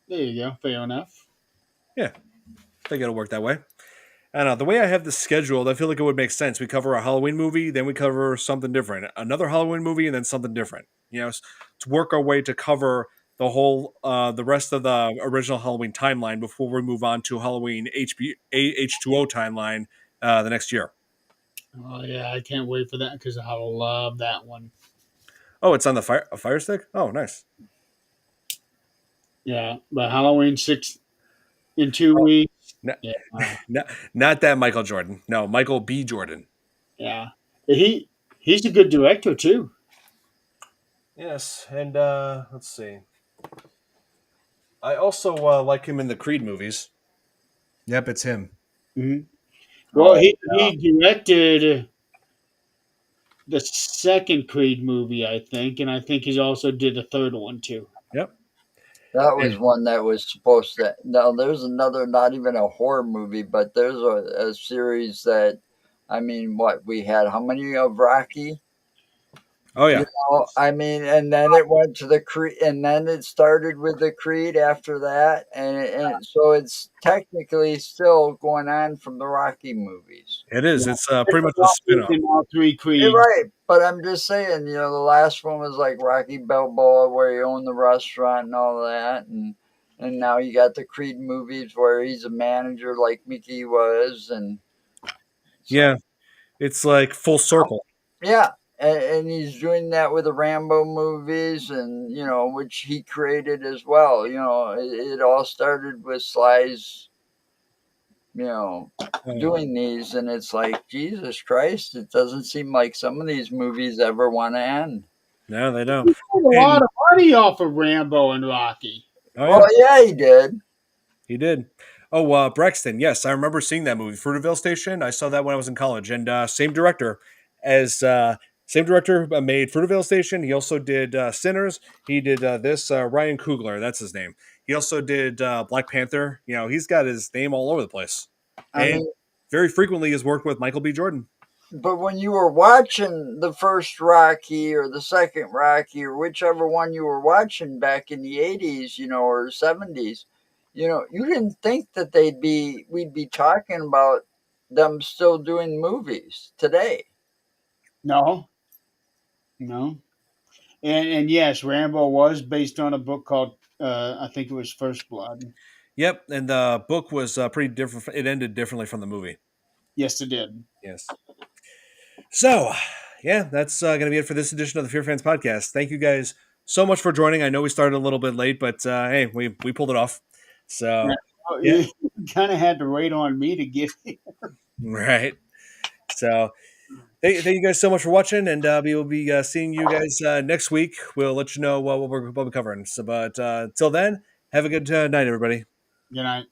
There you go. Fair enough. Yeah, I think it'll work that way. I don't know. The way I have this scheduled, I feel like it would make sense. We cover a Halloween movie, then we cover something different. Another Halloween movie, and then something different. To work our way to cover the rest of the original Halloween timeline before we move on to Halloween H2O timeline the next year. Oh yeah, I can't wait for that because I love that one. Oh, it's on the Fire Stick? Oh, nice. Yeah, but Halloween 6 in 2 weeks. Not, Yeah, not that Michael Jordan. No, Michael B. Jordan. yeah. He's a good director too. Yes, and let's see. I also like him in the Creed movies. Yep, it's him. Hmm. Well, Oh, he directed the second Creed movie, I think, and I think he's also did the third one too. Yep. that Yeah. was one that was supposed to. No, there's another, not even a horror movie, but there's a series that, I mean, what we had, how many of Rocky? Oh You yeah. know, I mean, and then it went to the Creed, and then it started with the Creed after that, and so it's technically still going on from the Rocky movies. It is. Yeah. It's pretty much a spin-off. In all three You're Creeds. right, but I'm just saying, the last one was like Rocky Balboa, where he owned the restaurant and all that, and now you got the Creed movies where he's a manager like Mickey was, and so Yeah, it's like full circle. yeah, and he's doing that with the Rambo movies, and which he created as well. It all started with Sly's, you know, doing these, and it's like Jesus Christ, it doesn't seem like some of these movies ever want to end. No, they don't. He made a lot And of money off of Rambo and Rocky. oh yeah, Well, yeah, he did. he did. Oh, Brexton. Yes, I remember seeing that movie, Fruitvale Station. I saw that when I was in college, and same director made Fruitvale Station. He also did Sinners. He did this Ryan Coogler. That's his name. He also did Black Panther. He's got his name all over the place, I and mean, very frequently has worked with Michael B. Jordan. but when you were watching the first Rocky or the second Rocky or whichever one you were watching back in the 80s, or 70s, you didn't think that we'd be talking about them still doing movies today. No, no. And yes, Rambo was based on a book called I think it was First Blood. Yep, and the book was pretty different. It ended differently from the movie. Yes, it did. Yes. So, yeah, that's going to be it for this edition of the Fear Fans podcast. Thank you guys so much for joining. I know we started a little bit late, but hey, we pulled it off. Yeah. So, Oh, yeah, you kind of had to wait on me to get here. right. So, thank you guys so much for watching, and we will be seeing you guys next week. We'll let you know what we're covering. So, but till then, have a good night, everybody. Good night.